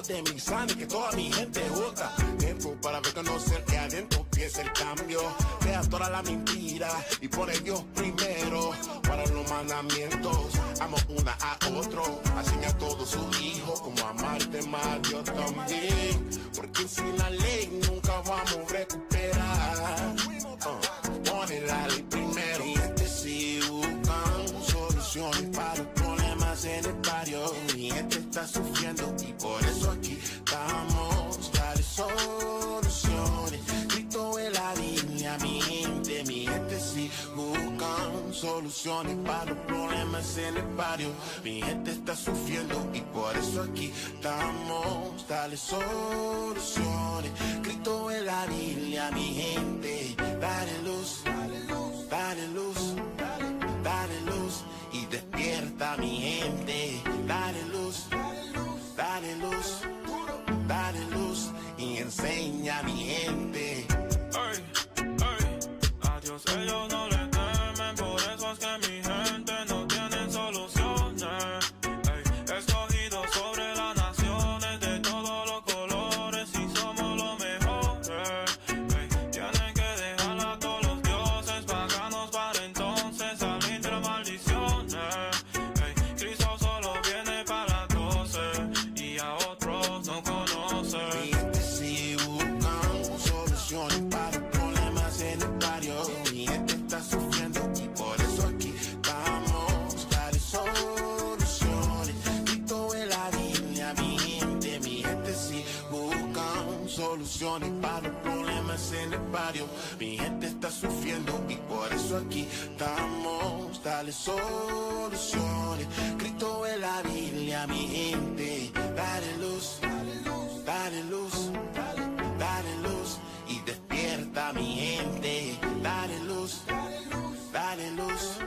de mi sangre que toda mi gente vota. Tiempo para reconocer que adentro empieza el cambio. Deja toda la mentira y pone Dios primero. Para los mandamientos, amo una a otro. Así a todos sus hijos como amarte más yo también. Porque sin la ley nunca vamos a recuperar. Pone la ley primero. Y sí buscan soluciones para los problemas en el barrio. Mi gente está sufriendo y por eso aquí estamos. Dale soluciones. Grito en la Biblia, mi gente sí buscan soluciones para los problemas en el barrio. Mi gente está sufriendo y por eso aquí estamos. Dale soluciones. Grito en la Biblia, mi gente. Dale luz, dale luz, dale luz y despierta mi gente. Dale luz, dale luz, dale luz y enseña a mi gente. Ey, ey, a Dios ellos no le temen, por eso es que mi gente no tiene soluciones. Ey, escogidos sobre las naciones de todos los colores y somos los mejores. Ey, tienen que dejar a todos los dioses paganos para entonces salir de las maldiciones. Ey, Cristo solo viene para 12 y a otros no conoce. Mi gente sí buscan soluciones para los problemas en el barrio. Mi gente está sufriendo y por eso aquí estamos. Dale soluciones. Grito en la Biblia, mi gente sí buscan soluciones para los problemas en el barrio. Mi gente está sufriendo y por eso aquí estamos. Dale soluciones. Grito en la Biblia, mi gente. Dale luz, dale luz, dale luz y despierta mi gente. Dale luz, dale luz,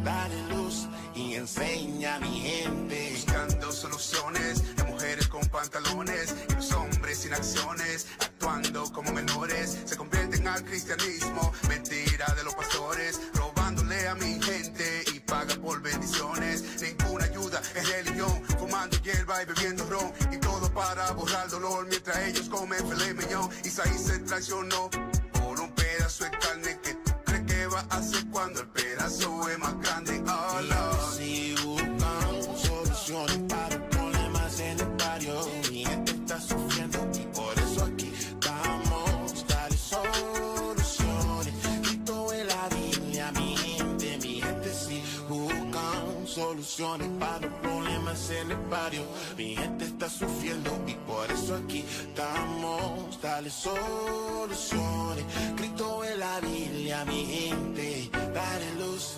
dale luz y enseña a mi gente. Buscando soluciones de mujeres con pantalones y los hombres sin acciones, actuando como menores, se convierten al cristianismo. Mentira de los pastores, robándole a mi gente y paga por bendiciones. Ninguna ayuda es religión, fumando hierba y bebiendo ron, y todo para borrar dolor mientras ellos comen filet mignon. Isaí se traicionó por un pedazo de carne que tú crees que va a hacer cuando el pedazo es más grande. Oh, no. Si buscan soluciones para los problemas en el barrio, mi gente está sufriendo y por eso aquí estamos. Dale soluciones. Grito en la Biblia, mi gente sí buscan soluciones para los problemas en el barrio. Mi gente está sufriendo y por eso aquí estamos. Dale soluciones. Grito en la Biblia, mi gente. Dale luz,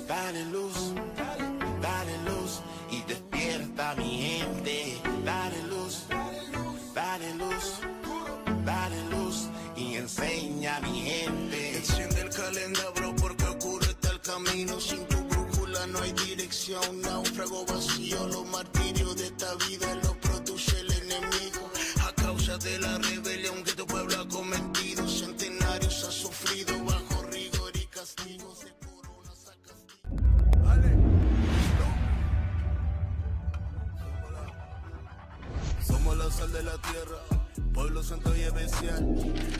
dale luz, dale luz y despierta mi gente. Dale luz, dale luz, dale luz y enseña a mi gente. Enciende el calendario porque ocurre tal camino. Sin tu brújula no hay dirección. Náufrago vacío, los martirios de esta vida los produce el enemigo. A causa de la rebelión que tu pueblo ha cometido, centenarios ha sufrido bajo rigor y castigo. Se coronas a castigo. Somos la sal de la tierra, pueblo santo y especial.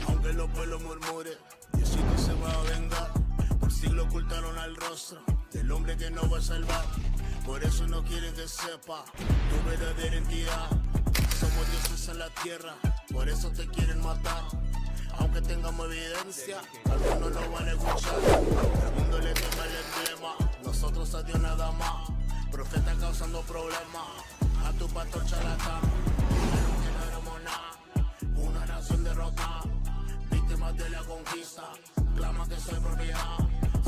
Aunque los pueblos murmuren, Diosito se va a vengar. Por siglo ocultaron al rostro del hombre que nos va a salvar. Por eso no quieren que sepa tu verdadera identidad. Somos dioses en la tierra, por eso te quieren matar. Aunque tengamos evidencia, algunos no van a escuchar. El mundo le teme el emblema, nosotros a Dios nada más. Profeta causando problemas, a tu pastor charlatán. Que no éramos nada, una nación derrotada, víctimas de la conquista, clama que soy propiedad.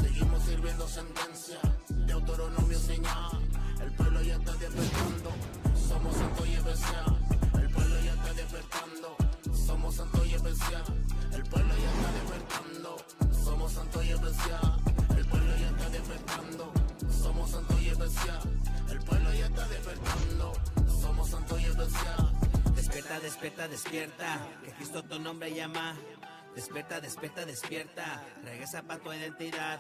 Seguimos sirviendo sentencia, de Deuteronomio señal. El pueblo ya está despertando, somos santos y especial. El pueblo ya está despertando, somos santos y especial. El pueblo ya está despertando, somos santos y especial. El pueblo ya está despertando, somos santos y especial. El pueblo ya está despertando, somos santos y especial. Despierta, despierta, despierta, que Cristo tu nombre llama. Despierta, despierta, despierta, regresa pa' tu identidad.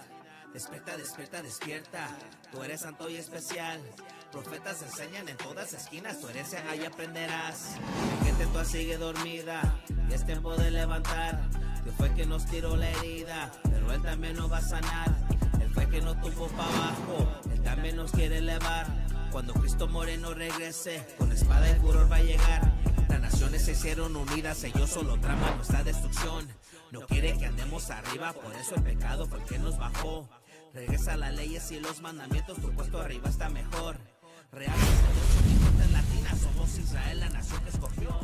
Despierta, despierta, despierta. Tú eres santo y especial. Profetas enseñan en todas esquinas. Tu herencia ahí aprenderás. Mi gente toda sigue dormida. Y es tiempo de levantar. Dios fue que nos tiró la herida, pero Él también nos va a sanar. Él fue que nos tumbó para abajo. Él también nos quiere elevar. Cuando Cristo Moreno regrese, con espada y furor va a llegar. Las naciones se hicieron unidas, ellos solo traman nuestra destrucción. No quiere que andemos arriba, por eso el pecado fue el que nos bajó. Regresa las leyes y los mandamientos, tu puesto arriba está mejor. Real sacerdocio, mi gente es latina, somos Israel, la nación que escogió.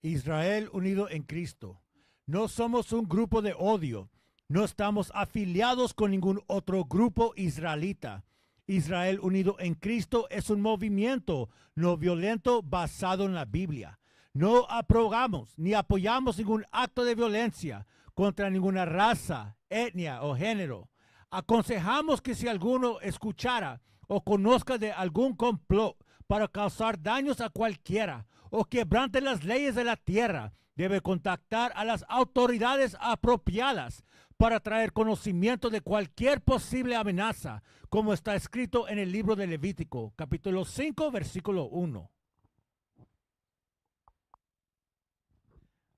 Israel unido en Cristo. No somos un grupo de odio. No estamos afiliados con ningún otro grupo israelita. Israel unido en Cristo es un movimiento no violento basado en la Biblia. No aprobamos ni apoyamos ningún acto de violencia contra ninguna raza, etnia o género. Aconsejamos que si alguno escuchara o conozca de algún complot para causar daños a cualquiera o quebrante las leyes de la tierra, debe contactar a las autoridades apropiadas para traer conocimiento de cualquier posible amenaza, como está escrito en el libro de Levítico, capítulo 5, versículo 1.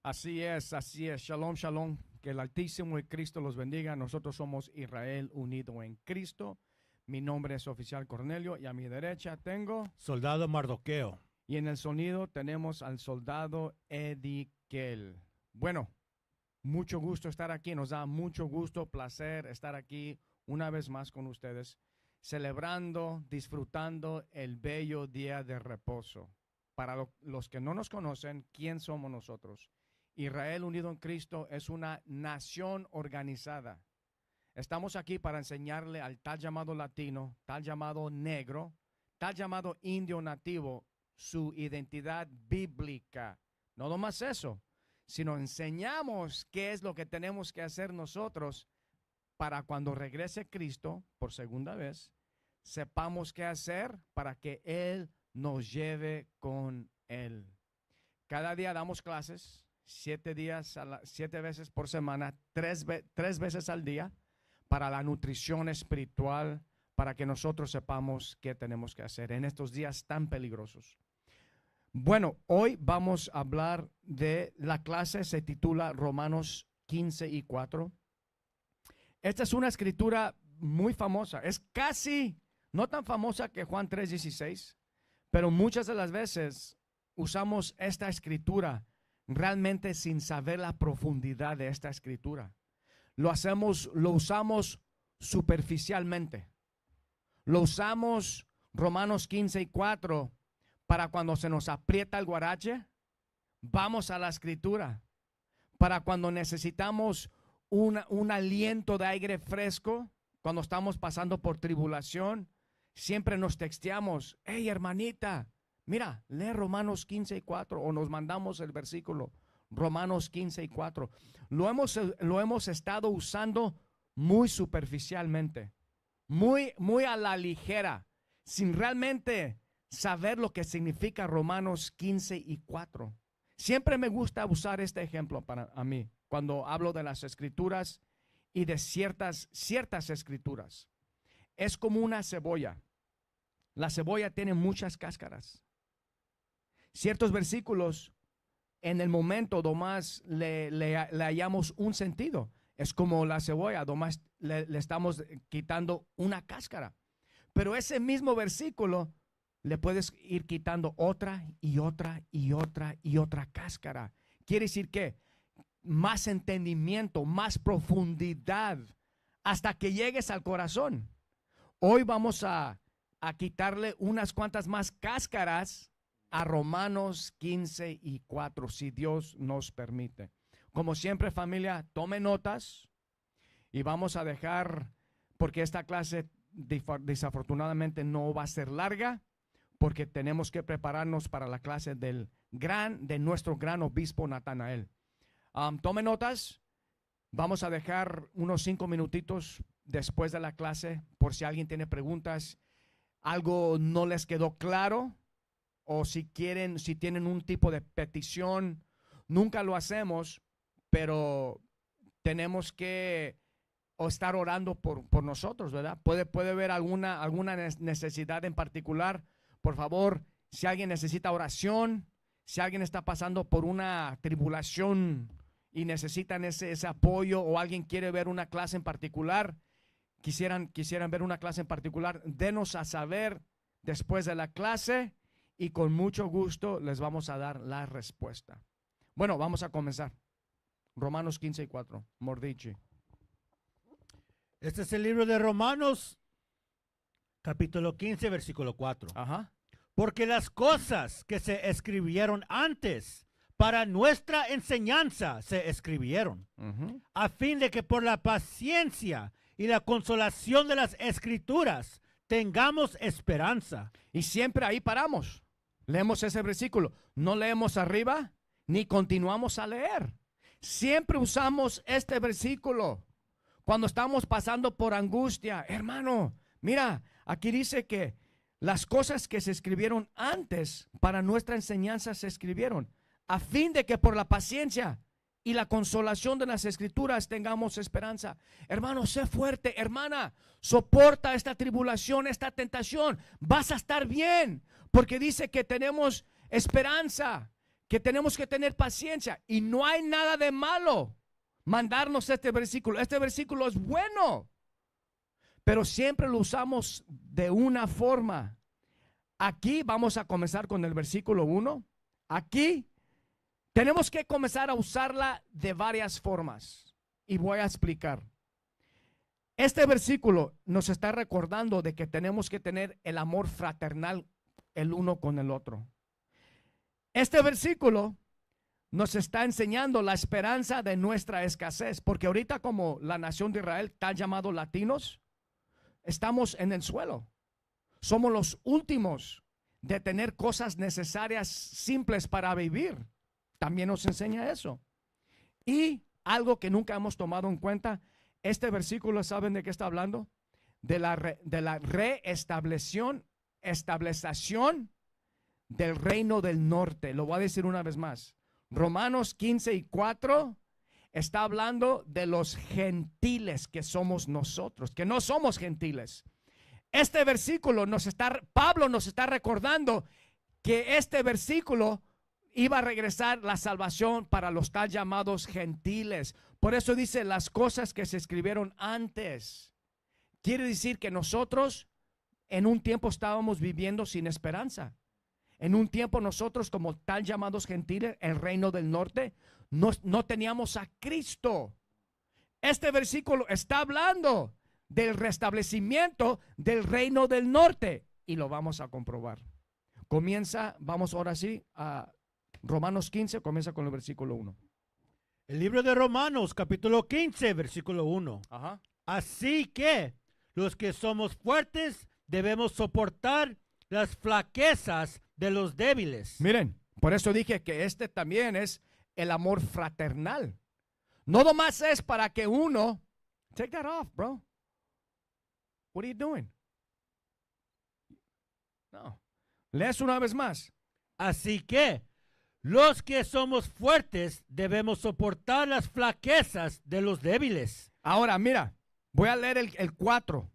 Así es, así es. Shalom, shalom. Que el Altísimo y Cristo los bendiga. Nosotros somos Israel unido en Cristo. Mi nombre es Oficial Cornelio y a mi derecha tengo... Soldado Mardoqueo. Y en el sonido tenemos al soldado Edikel. Bueno, mucho gusto estar aquí. Nos da mucho gusto, placer estar aquí una vez más con ustedes, celebrando, disfrutando el bello día de reposo. Para los que no nos conocen, ¿quién somos nosotros? Israel unido en Cristo es una nación organizada. Estamos aquí para enseñarle al tal llamado latino, tal llamado negro, tal llamado indio nativo, su identidad bíblica. No nomás eso, sino enseñamos qué es lo que tenemos que hacer nosotros para cuando regrese Cristo por segunda vez, sepamos qué hacer para que Él nos lleve con Él. Cada día damos clases, 7 veces por semana, 3 veces al día, para la nutrición espiritual, para que nosotros sepamos qué tenemos que hacer en estos días tan peligrosos. Bueno, hoy vamos a hablar de la clase, se titula Romanos 15:4. Esta es una escritura muy famosa, es casi no tan famosa que Juan 3:16, pero muchas de las veces usamos esta escritura realmente sin saber la profundidad de esta escritura. Lo usamos superficialmente. Lo usamos Romanos 15:4 para cuando se nos aprieta el guarache, vamos a la escritura. Para cuando necesitamos un aliento de aire fresco, cuando estamos pasando por tribulación, siempre nos texteamos, hey hermanita, mira, lee Romanos 15:4 o nos mandamos el versículo Romanos 15:4. Lo hemos estado usando muy superficialmente, muy a la ligera, sin realmente saber lo que significa Romanos 15:4. Siempre me gusta usar este ejemplo para mí cuando hablo de las escrituras y de ciertas escrituras. Es como una cebolla. La cebolla tiene muchas cáscaras. Ciertos versículos en el momento nomás le hallamos un sentido. Es como la cebolla, nomás le estamos quitando una cáscara. Pero ese mismo versículo le puedes ir quitando otra y otra y otra y otra cáscara. Quiere decir que más entendimiento, más profundidad, hasta que llegues al corazón. Hoy vamos a quitarle unas cuantas más cáscaras a Romanos 15:4, si Dios nos permite. Como siempre, familia, tome notas y vamos a dejar, porque esta clase desafortunadamente no va a ser larga, porque tenemos que prepararnos para la clase de nuestro gran obispo Natanael. Tome notas. Vamos a dejar unos 5 minutitos después de la clase por si alguien tiene preguntas, algo no les quedó claro, o si tienen un tipo de petición, nunca lo hacemos, pero tenemos que estar orando por nosotros, ¿verdad? Puede haber alguna necesidad en particular. Por favor, si alguien necesita oración, si alguien está pasando por una tribulación y necesitan ese apoyo, o alguien quiere ver una clase en particular, quisieran ver una clase en particular, denos a saber después de la clase y con mucho gusto les vamos a dar la respuesta. Bueno, vamos a comenzar. Romanos 15:4. Mordici. Este es el libro de Romanos, capítulo 15, versículo 4. Ajá. Porque las cosas que se escribieron antes para nuestra enseñanza se escribieron, a fin de que por la paciencia y la consolación de las escrituras tengamos esperanza. Y siempre ahí paramos. Leemos ese versículo. No leemos arriba ni continuamos a leer. Siempre usamos este versículo cuando estamos pasando por angustia. Hermano, mira, aquí dice que las cosas que se escribieron antes para nuestra enseñanza se escribieron, a fin de que por la paciencia y la consolación de las escrituras tengamos esperanza. Hermano, sé fuerte. Hermana, soporta esta tribulación, esta tentación. Vas a estar bien, porque dice que tenemos esperanza, que tenemos que tener paciencia. Y no hay nada de malo mandarnos este versículo. Este versículo es bueno, pero siempre lo usamos de una forma. Aquí vamos a comenzar con el versículo 1. Aquí tenemos que comenzar a usarla de varias formas y voy a explicar. Este versículo nos está recordando de que tenemos que tener el amor fraternal el uno con el otro. Este versículo nos está enseñando la esperanza de nuestra escasez, porque ahorita, como la nación de Israel está llamado latinos, estamos en el suelo. Somos los últimos de tener cosas necesarias simples para vivir. También nos enseña eso. Y algo que nunca hemos tomado en cuenta, este versículo, ¿saben de qué está hablando? De la reestablecización del reino del norte. Lo voy a decir una vez más. Romanos 15:4 está hablando de los gentiles que somos nosotros, que no somos gentiles. Este versículo Pablo nos está recordando que este versículo iba a regresar la salvación para los tal llamados gentiles. Por eso dice las cosas que se escribieron antes. Quiere decir que nosotros en un tiempo estábamos viviendo sin esperanza. En un tiempo nosotros, como tal llamados gentiles, el reino del norte, no teníamos a Cristo. Este versículo está hablando del restablecimiento del reino del norte y lo vamos a comprobar. Vamos ahora sí a Romanos 15, comienza con el versículo 1. El libro de Romanos, capítulo 15, versículo 1. Ajá. Así que los que somos fuertes debemos soportar las flaquezas de los débiles. Miren, por eso dije que este también es el amor fraternal. No nomás es para que uno, take that off, bro. What are you doing? No. Lees una vez más. Así que los que somos fuertes debemos soportar las flaquezas de los débiles. Ahora, mira, voy a leer el 4.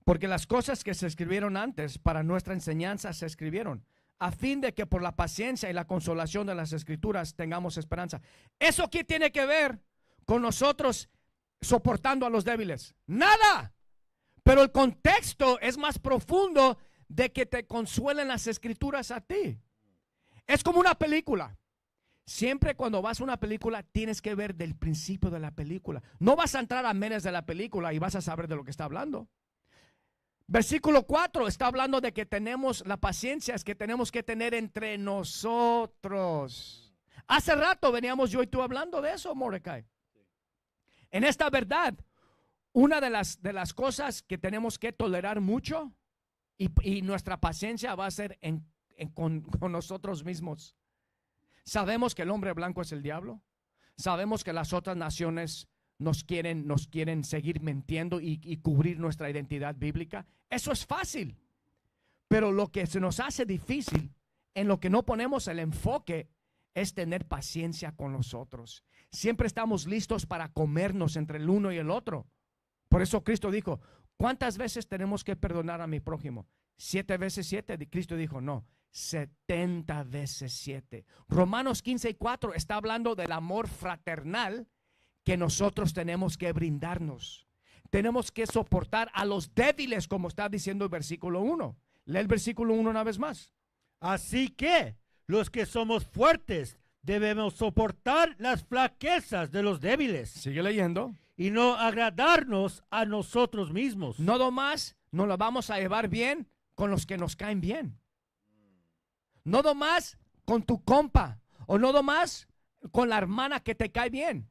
Porque las cosas que se escribieron antes para nuestra enseñanza se escribieron, a fin de que por la paciencia y la consolación de las escrituras tengamos esperanza. ¿Eso qué tiene que ver con nosotros soportando a los débiles? Nada. Pero el contexto es más profundo de que te consuelen las escrituras a ti. Es como una película. Siempre cuando vas a una película tienes que ver del principio de la película. No vas a entrar a medias de la película y vas a saber de lo que está hablando. Versículo 4 está hablando de que tenemos la paciencia, es que tenemos que tener entre nosotros. Hace rato veníamos yo y tú hablando de eso, Mordecai. En esta verdad, una de las cosas que tenemos que tolerar mucho y nuestra paciencia va a ser con nosotros mismos. Sabemos que el hombre blanco es el diablo. Sabemos que las otras naciones nos quieren seguir mintiendo y cubrir nuestra identidad bíblica. Eso es fácil. Pero lo que se nos hace difícil, en lo que no ponemos el enfoque, es tener paciencia con los otros. Siempre estamos listos para comernos entre el uno y el otro. Por eso Cristo dijo, ¿cuántas veces tenemos que perdonar a mi prójimo? 7 veces 7. Cristo dijo, no, 70 veces 7. Romanos 15:4 está hablando del amor fraternal que nosotros tenemos que brindarnos. Tenemos que soportar a los débiles, como está diciendo el versículo 1. Lee el versículo 1 una vez más. Así que los que somos fuertes debemos soportar las flaquezas de los débiles Sigue leyendo. y no agradarnos a nosotros mismos. No nomás nos la vamos a llevar bien con los que nos caen bien. No nomás con tu compa o no nomás con la hermana que te cae bien.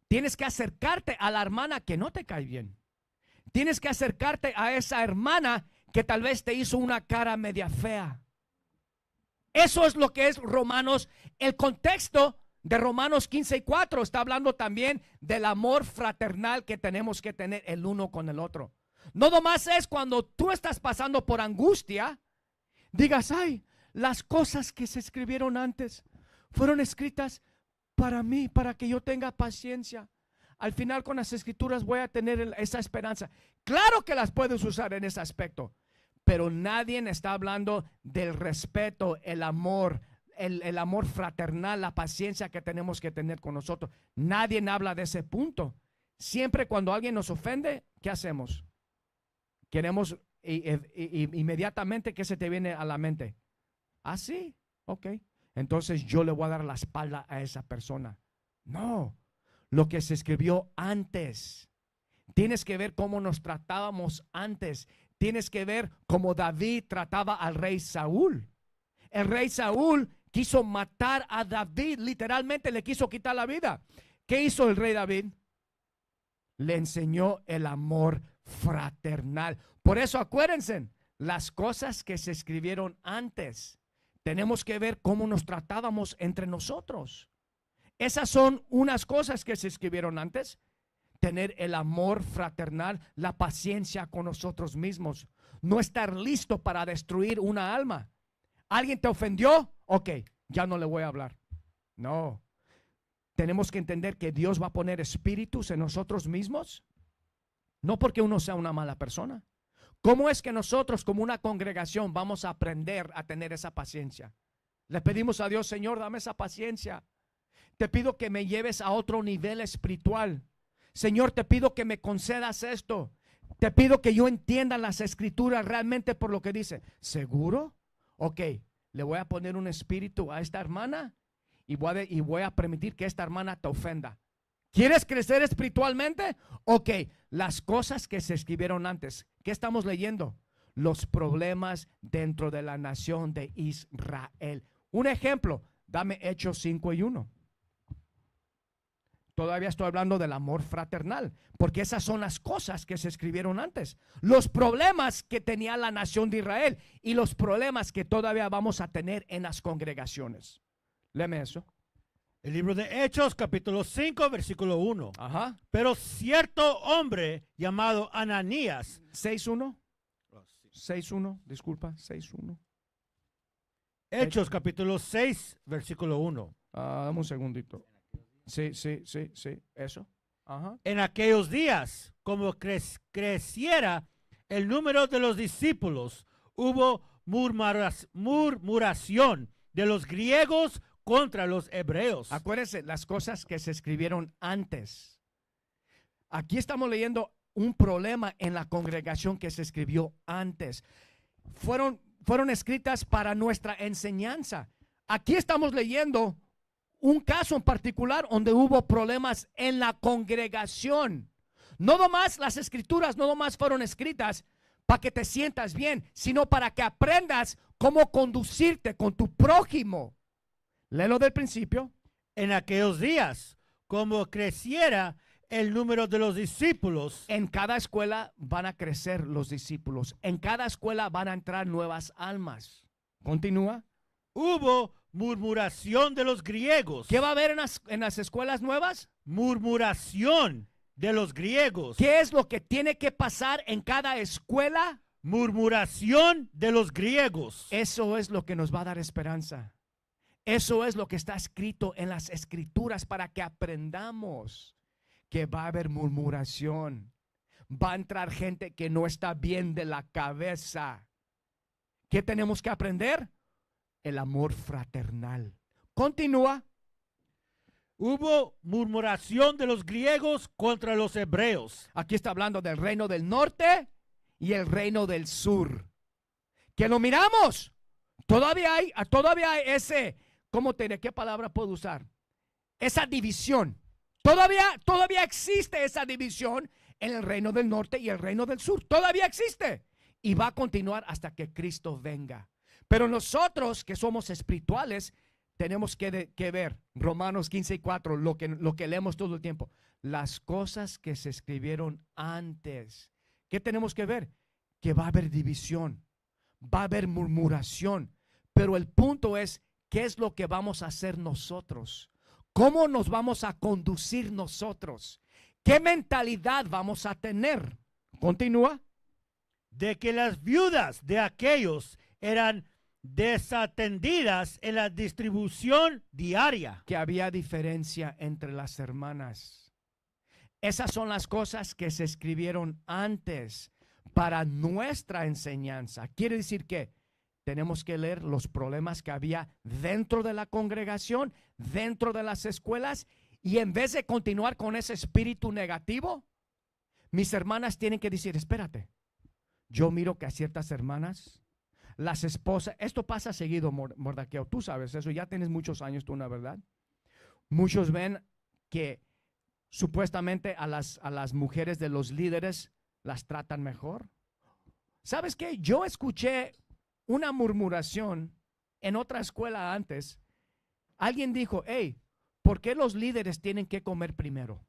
Tienes que acercarte a la hermana que no te cae bien. Tienes que acercarte a esa hermana que tal vez te hizo una cara media fea. Eso es lo que es Romanos. El contexto de Romanos 15:4 está hablando también del amor fraternal que tenemos que tener el uno con el otro. No nomás es cuando tú estás pasando por angustia, digas, ay, las cosas que se escribieron antes fueron escritas para mí, para que yo tenga paciencia. Al final con las escrituras voy a tener esa esperanza. Claro que las puedes usar en ese aspecto, pero nadie está hablando del respeto, el amor fraternal, la paciencia que tenemos que tener con nosotros. Nadie habla de ese punto. Siempre cuando alguien nos ofende, ¿qué hacemos? Queremos inmediatamente, ¿qué se te viene a la mente? Ah, sí, ok. Entonces yo le voy a dar la espalda a esa persona. No, lo que se escribió antes. Tienes que ver cómo nos tratábamos antes. Tienes que ver cómo David trataba al rey Saúl. El rey Saúl quiso matar a David, literalmente le quiso quitar la vida. ¿Qué hizo el rey David? Le enseñó el amor fraternal. Por eso acuérdense, las cosas que se escribieron antes, tenemos que ver cómo nos tratábamos entre nosotros. Esas son unas cosas que se escribieron antes. Tener el amor fraternal, la paciencia con nosotros mismos. No estar listo para destruir una alma. ¿Alguien te ofendió? Ok, ya no le voy a hablar. No. Tenemos que entender que Dios va a poner espíritus en nosotros mismos. No porque uno sea una mala persona. ¿Cómo es que nosotros como una congregación vamos a aprender a tener esa paciencia? Le pedimos a Dios, Señor, dame esa paciencia. Te pido que me lleves a otro nivel espiritual. Señor, te pido que me concedas esto. Te pido que yo entienda las escrituras realmente por lo que dice. ¿Seguro? Ok, le voy a poner un espíritu a esta hermana y voy a permitir que esta hermana te ofenda. ¿Quieres crecer espiritualmente? Ok, las cosas que se escribieron antes. ¿Qué estamos leyendo? Los problemas dentro de la nación de Israel. Un ejemplo, dame Hechos 5:1. Todavía estoy hablando del amor fraternal, porque esas son las cosas que se escribieron antes. Los problemas que tenía la nación de Israel y los problemas que todavía vamos a tener en las congregaciones. Léeme eso. El libro de Hechos, capítulo 5, versículo 1. Ajá. Pero cierto hombre llamado Ananías. 6:1. 6:1, disculpa, 6:1. Hechos, capítulo 6, versículo 1. Dame un segundito. Sí, eso. Ajá. En aquellos días, como creciera el número de los discípulos, hubo murmuración de los griegos contra los hebreos. Acuérdense las cosas que se escribieron antes. Aquí estamos leyendo un problema en la congregación que se escribió antes. Fueron escritas para nuestra enseñanza. Aquí estamos leyendo un caso en particular donde hubo problemas en la congregación. No nomás las escrituras, no nomás fueron escritas para que te sientas bien, sino para que aprendas cómo conducirte con tu prójimo. Léelo del principio. En aquellos días, como creciera el número de los discípulos. En cada escuela van a crecer los discípulos. En cada escuela van a entrar nuevas almas. Continúa. Hubo murmuración de los griegos. ¿Qué va a haber en las escuelas nuevas? Murmuración de los griegos. ¿Qué es lo que tiene que pasar en cada escuela? Murmuración de los griegos. Eso es lo que nos va a dar esperanza. Eso es lo que está escrito en las escrituras para que aprendamos que va a haber murmuración. Va a entrar gente que no está bien de la cabeza. ¿Qué tenemos que aprender? El amor fraternal. Continúa. Hubo murmuración de los griegos contra los hebreos. Aquí está hablando del reino del norte y el reino del sur. Que lo miramos. Todavía hay ese, ¿cómo te diré? ¿Qué palabra puedo usar? Esa división. Todavía existe esa división en el reino del norte y el reino del sur. Todavía existe. Y va a continuar hasta que Cristo venga. Pero nosotros que somos espirituales tenemos que ver Romanos 15:4, lo que leemos todo el tiempo. Las cosas que se escribieron antes. ¿Qué tenemos que ver? Que va a haber división, va a haber murmuración. Pero el punto es, ¿qué es lo que vamos a hacer nosotros? ¿Cómo nos vamos a conducir nosotros? ¿Qué mentalidad vamos a tener? Continúa. De que las viudas de aquellos eran desatendidas en la distribución diaria. Que había diferencia entre las hermanas. Esas son las cosas que se escribieron antes para nuestra enseñanza. Quiere decir que tenemos que leer los problemas que había dentro de la congregación, dentro de las escuelas, y en vez de continuar con ese espíritu negativo, mis hermanas tienen que decir, espérate, yo miro que a ciertas hermanas, las esposas, esto pasa seguido, Mordaqueo, tú sabes eso, ya tienes muchos años tú, ¿no, verdad? Muchos ven que supuestamente a las mujeres de los líderes las tratan mejor. ¿Sabes qué? Yo escuché una murmuración en otra escuela antes. Alguien dijo, hey, ¿por qué los líderes tienen que comer primero?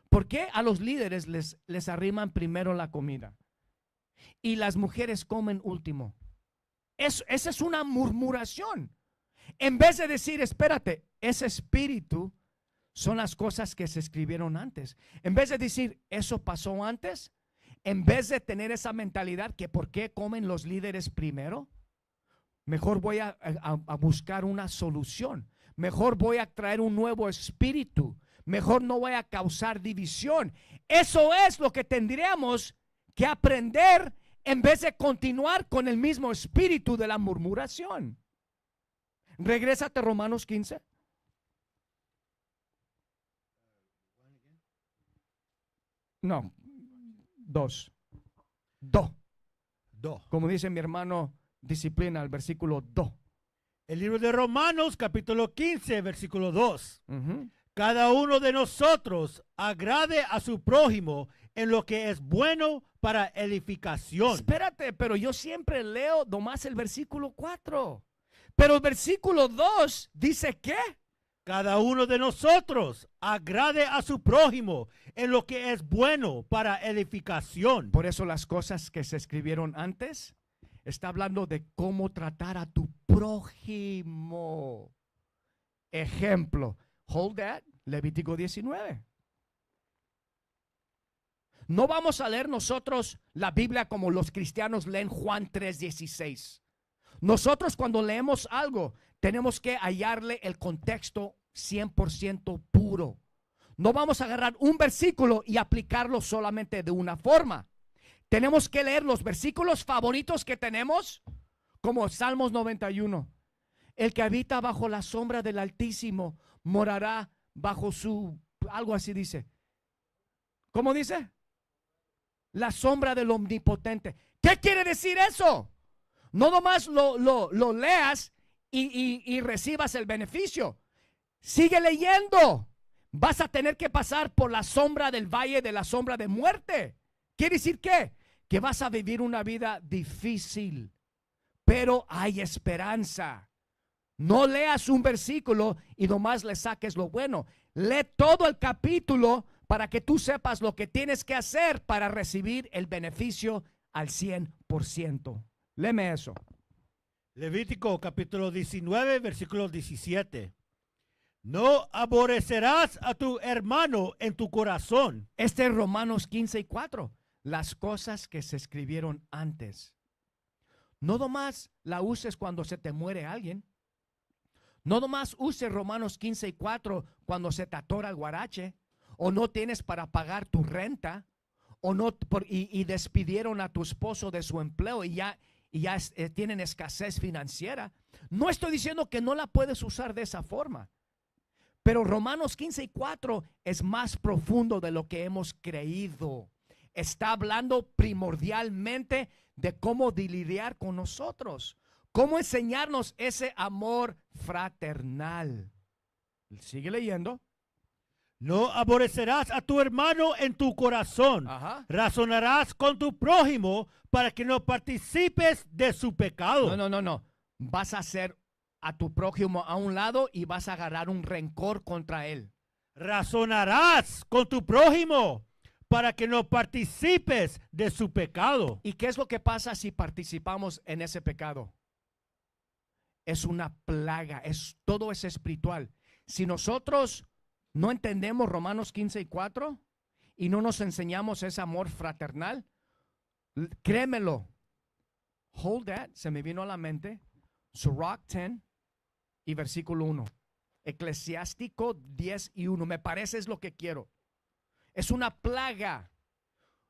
¿Por qué a los líderes les arriman primero la comida y las mujeres comen último? Esa es una murmuración. En vez de decir, espérate, ese espíritu son las cosas que se escribieron antes. En vez de decir, eso pasó antes, en vez de tener esa mentalidad que por qué comen los líderes primero, mejor voy a buscar una solución. Mejor voy a traer un nuevo espíritu. Mejor no voy a causar división. Eso es lo que tendríamos que aprender en vez de continuar con el mismo espíritu de la murmuración. Regrésate a Romanos 15. No, 2. Como dice mi hermano Disciplina, el versículo 2. El libro de Romanos, capítulo 15, versículo 2. Cada uno de nosotros agrade a su prójimo en lo que es bueno para edificación. Espérate, pero yo siempre leo nomás el versículo 4. Pero el versículo 2 dice ¿qué? Cada uno de nosotros agrade a su prójimo en lo que es bueno para edificación. Por eso las cosas que se escribieron antes está hablando de cómo tratar a tu prójimo. Ejemplo, hold that, Levítico 19. No vamos a leer nosotros la Biblia como los cristianos leen Juan 3:16. Nosotros cuando leemos algo tenemos que hallarle el contexto 100% puro. No vamos a agarrar un versículo y aplicarlo solamente de una forma. Tenemos que leer los versículos favoritos que tenemos, como Salmos 91. El que habita bajo la sombra del Altísimo morará bajo su, algo así dice. ¿Cómo dice? La sombra del Omnipotente. ¿Qué quiere decir eso? No nomás lo leas y recibas el beneficio. Sigue leyendo. Vas a tener que pasar por la sombra del valle de la sombra de muerte. ¿Quiere decir qué? Que vas a vivir una vida difícil, pero hay esperanza. No leas un versículo y nomás le saques lo bueno. Lee todo el capítulo para que tú sepas lo que tienes que hacer para recibir el beneficio al 100%. Léeme eso. Levítico capítulo 19, versículo 17. No aborrecerás a tu hermano en tu corazón. Este es Romanos 15:4. Las cosas que se escribieron antes. No nomás la uses cuando se te muere alguien. No nomás uses Romanos 15:4 cuando se te atora el guarache, o no tienes para pagar tu renta, o no y despidieron a tu esposo de su empleo y ya tienen escasez financiera. No estoy diciendo que no la puedes usar de esa forma, pero Romanos 15:4 es más profundo de lo que hemos creído. Está hablando primordialmente de cómo lidiar con nosotros, cómo enseñarnos ese amor fraternal. Sigue leyendo. No aborrecerás a tu hermano en tu corazón. Ajá. Razonarás con tu prójimo para que no participes de su pecado. No. Vas a hacer a tu prójimo a un lado y vas a agarrar un rencor contra él. Razonarás con tu prójimo para que no participes de su pecado. ¿Y qué es lo que pasa si participamos en ese pecado? Es una plaga, todo es espiritual. Si nosotros no entendemos Romanos 15:4 y no nos enseñamos ese amor fraternal, créemelo. Hold that, se me vino a la mente. Sirach 10 y versículo 1. Eclesiástico 10:1. Me parece es lo que quiero. Es una plaga.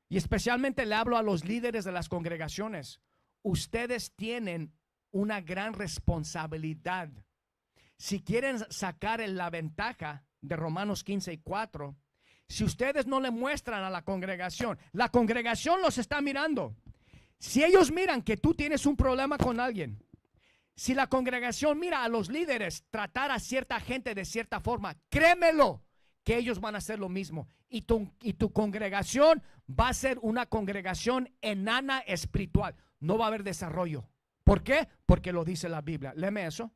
Y especialmente le hablo a los líderes de las congregaciones. Ustedes tienen una gran responsabilidad. Si quieren sacar la ventaja de Romanos 15:4, si ustedes no le muestran a la congregación los está mirando. Si ellos miran que tú tienes un problema con alguien, si la congregación mira a los líderes tratar a cierta gente de cierta forma, créemelo que ellos van a hacer lo mismo. Y tu congregación va a ser una congregación enana espiritual. No va a haber desarrollo. ¿Por qué? Porque lo dice la Biblia. Léeme eso.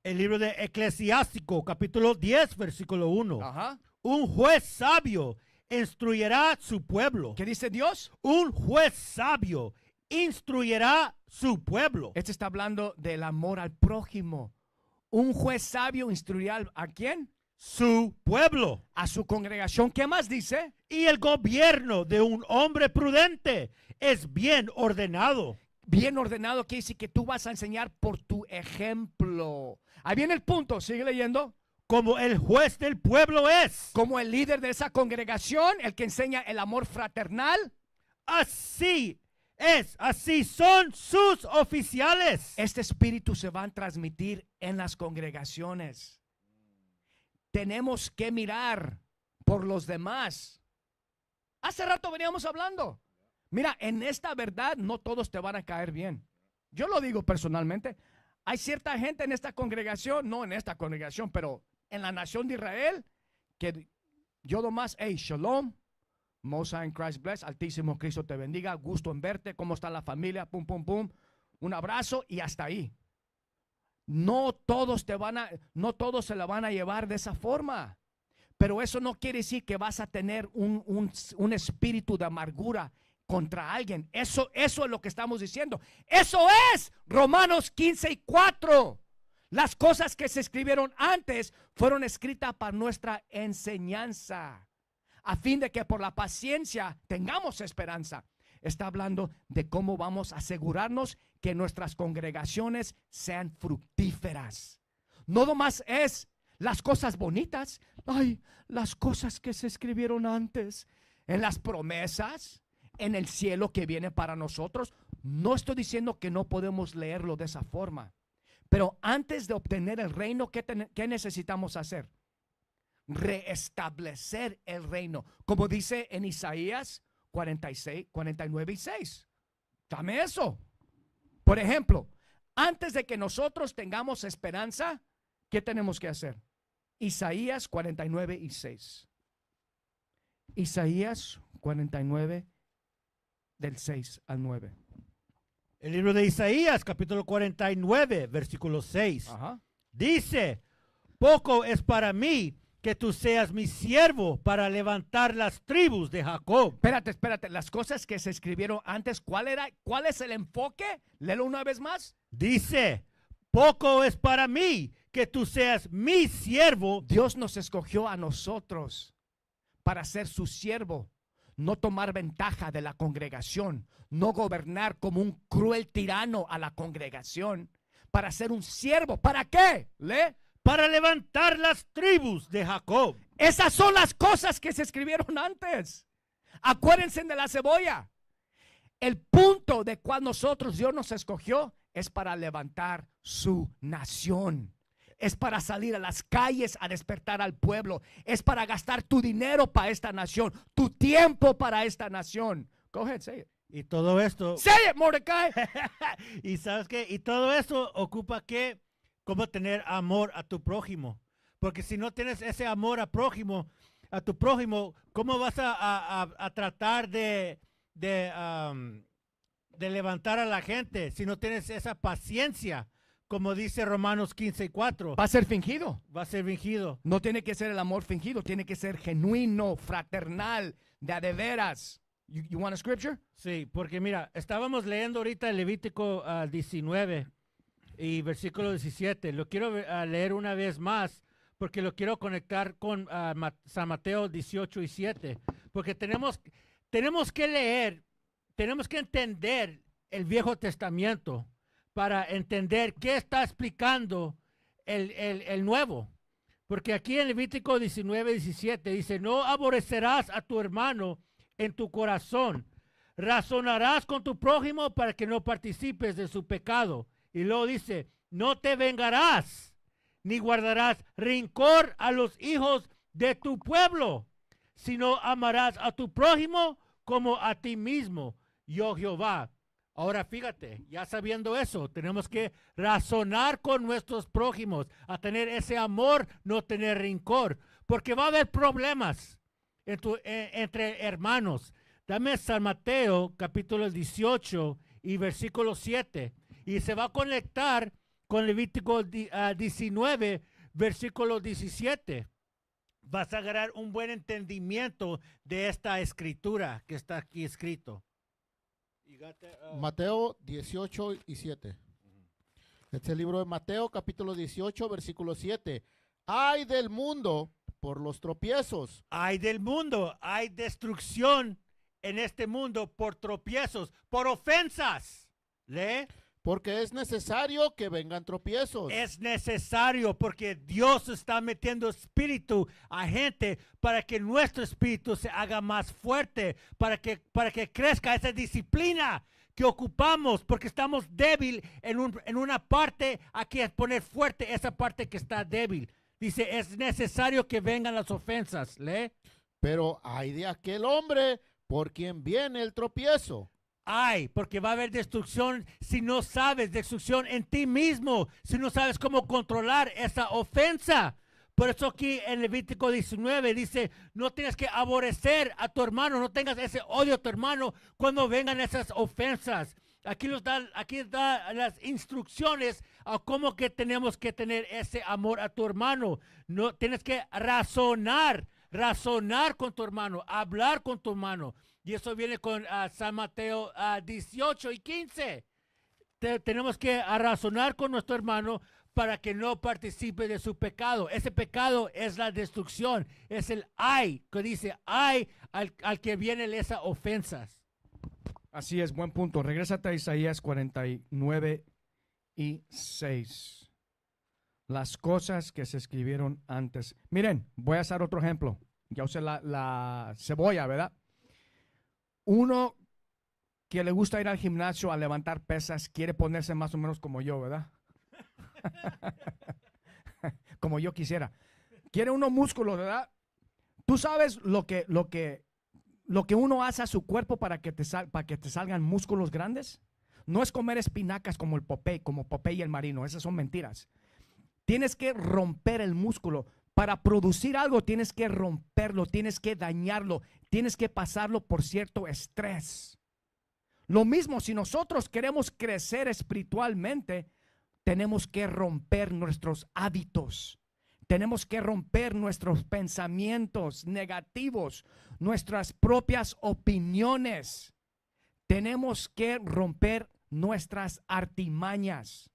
El libro de Eclesiástico, capítulo 10, versículo 1. Ajá. Un juez sabio instruyerá su pueblo. ¿Qué dice Dios? Un juez sabio instruyerá su pueblo. Este está hablando del amor al prójimo. Un juez sabio instruirá ¿a quién? Su pueblo. A su congregación. ¿Qué más dice? Y el gobierno de un hombre prudente es bien ordenado. Bien ordenado quiere decir que tú vas a enseñar por tu ejemplo. Ahí viene el punto, sigue leyendo. Como el juez del pueblo es. Como el líder de esa congregación, el que enseña el amor fraternal. Así es, así son sus oficiales. Este espíritu se va a transmitir en las congregaciones. Tenemos que mirar por los demás. Hace rato veníamos hablando. Mira, en esta verdad no todos te van a caer bien. Yo lo digo personalmente. Hay cierta gente en esta congregación, no en esta congregación, pero en la nación de Israel, que yo nomás, hey, shalom, Most High in Christ bless, Altísimo Cristo te bendiga, gusto en verte, cómo está la familia, pum, pum, pum, un abrazo y hasta ahí. No todos se la van a llevar de esa forma. Pero eso no quiere decir que vas a tener un espíritu de amargura contra alguien. Eso es lo que estamos diciendo. Eso es Romanos 15:4. Las cosas que se escribieron antes fueron escritas para nuestra enseñanza, a fin de que por la paciencia tengamos esperanza. Está hablando de cómo vamos a asegurarnos que nuestras congregaciones sean fructíferas. No nomás es las cosas bonitas, ay, las cosas que se escribieron antes, en las promesas, en el cielo que viene para nosotros. No estoy diciendo que no podemos leerlo de esa forma, pero antes de obtener el reino, ¿qué necesitamos hacer? Reestablecer el reino, como dice en Isaías 49:6. Dame eso. Por ejemplo, antes de que nosotros tengamos esperanza, ¿qué tenemos que hacer? Isaías 49:6. Isaías 49 del 6 al 9. El libro de Isaías, capítulo 49, versículo 6. Ajá. Dice, poco es para mí que tú seas mi siervo para levantar las tribus de Jacob. Espérate. Las cosas que se escribieron antes, ¿cuál es el enfoque? Léelo una vez más. Dice, poco es para mí que tú seas mi siervo. Dios nos escogió a nosotros para ser su siervo. no tomar ventaja de la congregación, no gobernar como un cruel tirano a la congregación, para ser un siervo. ¿Para qué? ¿Lee? Para levantar las tribus de Jacob. Esas son las cosas que se escribieron antes. Acuérdense de la cebolla. El punto de cual nosotros, Dios nos escogió, es para levantar su nación. Es para salir a las calles a despertar al pueblo. Es para gastar tu dinero para esta nación, tu tiempo para esta nación. Go ahead, say it. Y todo esto, Say it, Mordecai. y sabes qué, y todo eso ocupa que, cómo tener amor a tu prójimo. Porque si no tienes ese amor a tu prójimo, ¿cómo vas a tratar de levantar a la gente si no tienes esa paciencia? Como dice Romanos 15:4. Va a ser fingido. Va a ser fingido. No tiene que ser el amor fingido, tiene que ser genuino, fraternal, de a de veras. You want a scripture? Sí, porque mira, estábamos leyendo ahorita el Levítico 19 y versículo 17. Lo quiero leer una vez más porque lo quiero conectar con San Mateo 18:7. Porque tenemos que leer, tenemos que entender el Viejo Testamento para entender qué está explicando el Nuevo. Porque aquí en Levítico 19:17 dice, no aborrecerás a tu hermano en tu corazón, razonarás con tu prójimo para que no participes de su pecado. Y luego dice, no te vengarás, ni guardarás rencor a los hijos de tu pueblo, sino amarás a tu prójimo como a ti mismo, yo Jehová. Ahora fíjate, ya sabiendo eso, tenemos que razonar con nuestros prójimos, a tener ese amor, no tener rencor, porque va a haber problemas entre hermanos. Dame San Mateo capítulo 18 y versículo 7 y se va a conectar con Levítico 19 versículo 17. Vas a agarrar un buen entendimiento de esta escritura que está aquí escrito. Mateo 18:7. Este es el libro de Mateo, capítulo 18, versículo 7. Ay del mundo por los tropiezos. Ay del mundo, hay destrucción en este mundo por tropiezos, por ofensas. ¿Lee? Porque es necesario que vengan tropiezos. Es necesario porque Dios está metiendo espíritu a gente para que nuestro espíritu se haga más fuerte, para que crezca esa disciplina que ocupamos, porque estamos débil en una parte. Hay que poner fuerte esa parte que está débil. Dice, es necesario que vengan las ofensas. ¿Lee? Pero hay de aquel hombre por quien viene el tropiezo. Ay, porque va a haber destrucción si no sabes, destrucción en ti mismo, si no sabes cómo controlar esa ofensa. Por eso aquí en Levítico 19 dice, no tienes que aborrecer a tu hermano, no tengas ese odio a tu hermano cuando vengan esas ofensas. Aquí da las instrucciones a cómo que tenemos que tener ese amor a tu hermano. No tienes que razonar con tu hermano, hablar con tu hermano. Y eso viene con San Mateo 18 y 15. Tenemos que razonar con nuestro hermano para que no participe de su pecado. Ese pecado es la destrucción. Es el ay, que dice ay al que vienen esas ofensas. Así es, buen punto. Regrésate a Isaías 49 y 6. Las cosas que se escribieron antes. Miren, voy a hacer otro ejemplo. Ya usé la cebolla, ¿verdad? Uno que le gusta ir al gimnasio a levantar pesas quiere ponerse más o menos como yo, ¿verdad? Como yo quisiera. Quiere unos músculos, ¿verdad? Tú sabes lo que uno hace a su cuerpo para que te salgan músculos grandes. No es comer espinacas como Popeye y el marino. Esas son mentiras. Tienes que romper el músculo. Para producir algo tienes que romperlo, tienes que dañarlo, tienes que pasarlo por cierto estrés. Lo mismo, si nosotros queremos crecer espiritualmente, tenemos que romper nuestros hábitos. Tenemos que romper nuestros pensamientos negativos, nuestras propias opiniones. Tenemos que romper nuestras artimañas.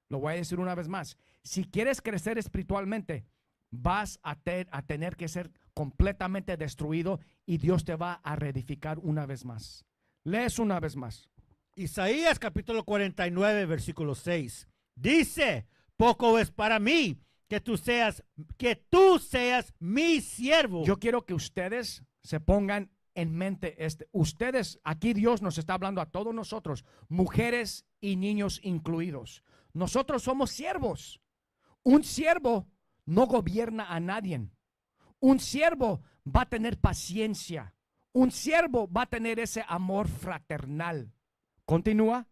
Lo voy a decir una vez más. Si quieres crecer espiritualmente, vas a tener que ser completamente destruido y Dios te va a reedificar una vez más. Lees una vez más. Isaías capítulo 49, versículo 6. Dice, poco es para mí que tú seas mi siervo. Yo quiero que ustedes se pongan en mente ustedes, aquí Dios nos está hablando a todos nosotros, mujeres y niños incluidos. Nosotros somos siervos. Un siervo no gobierna a nadie. Un siervo va a tener paciencia. Un siervo va a tener ese amor fraternal. Continúa.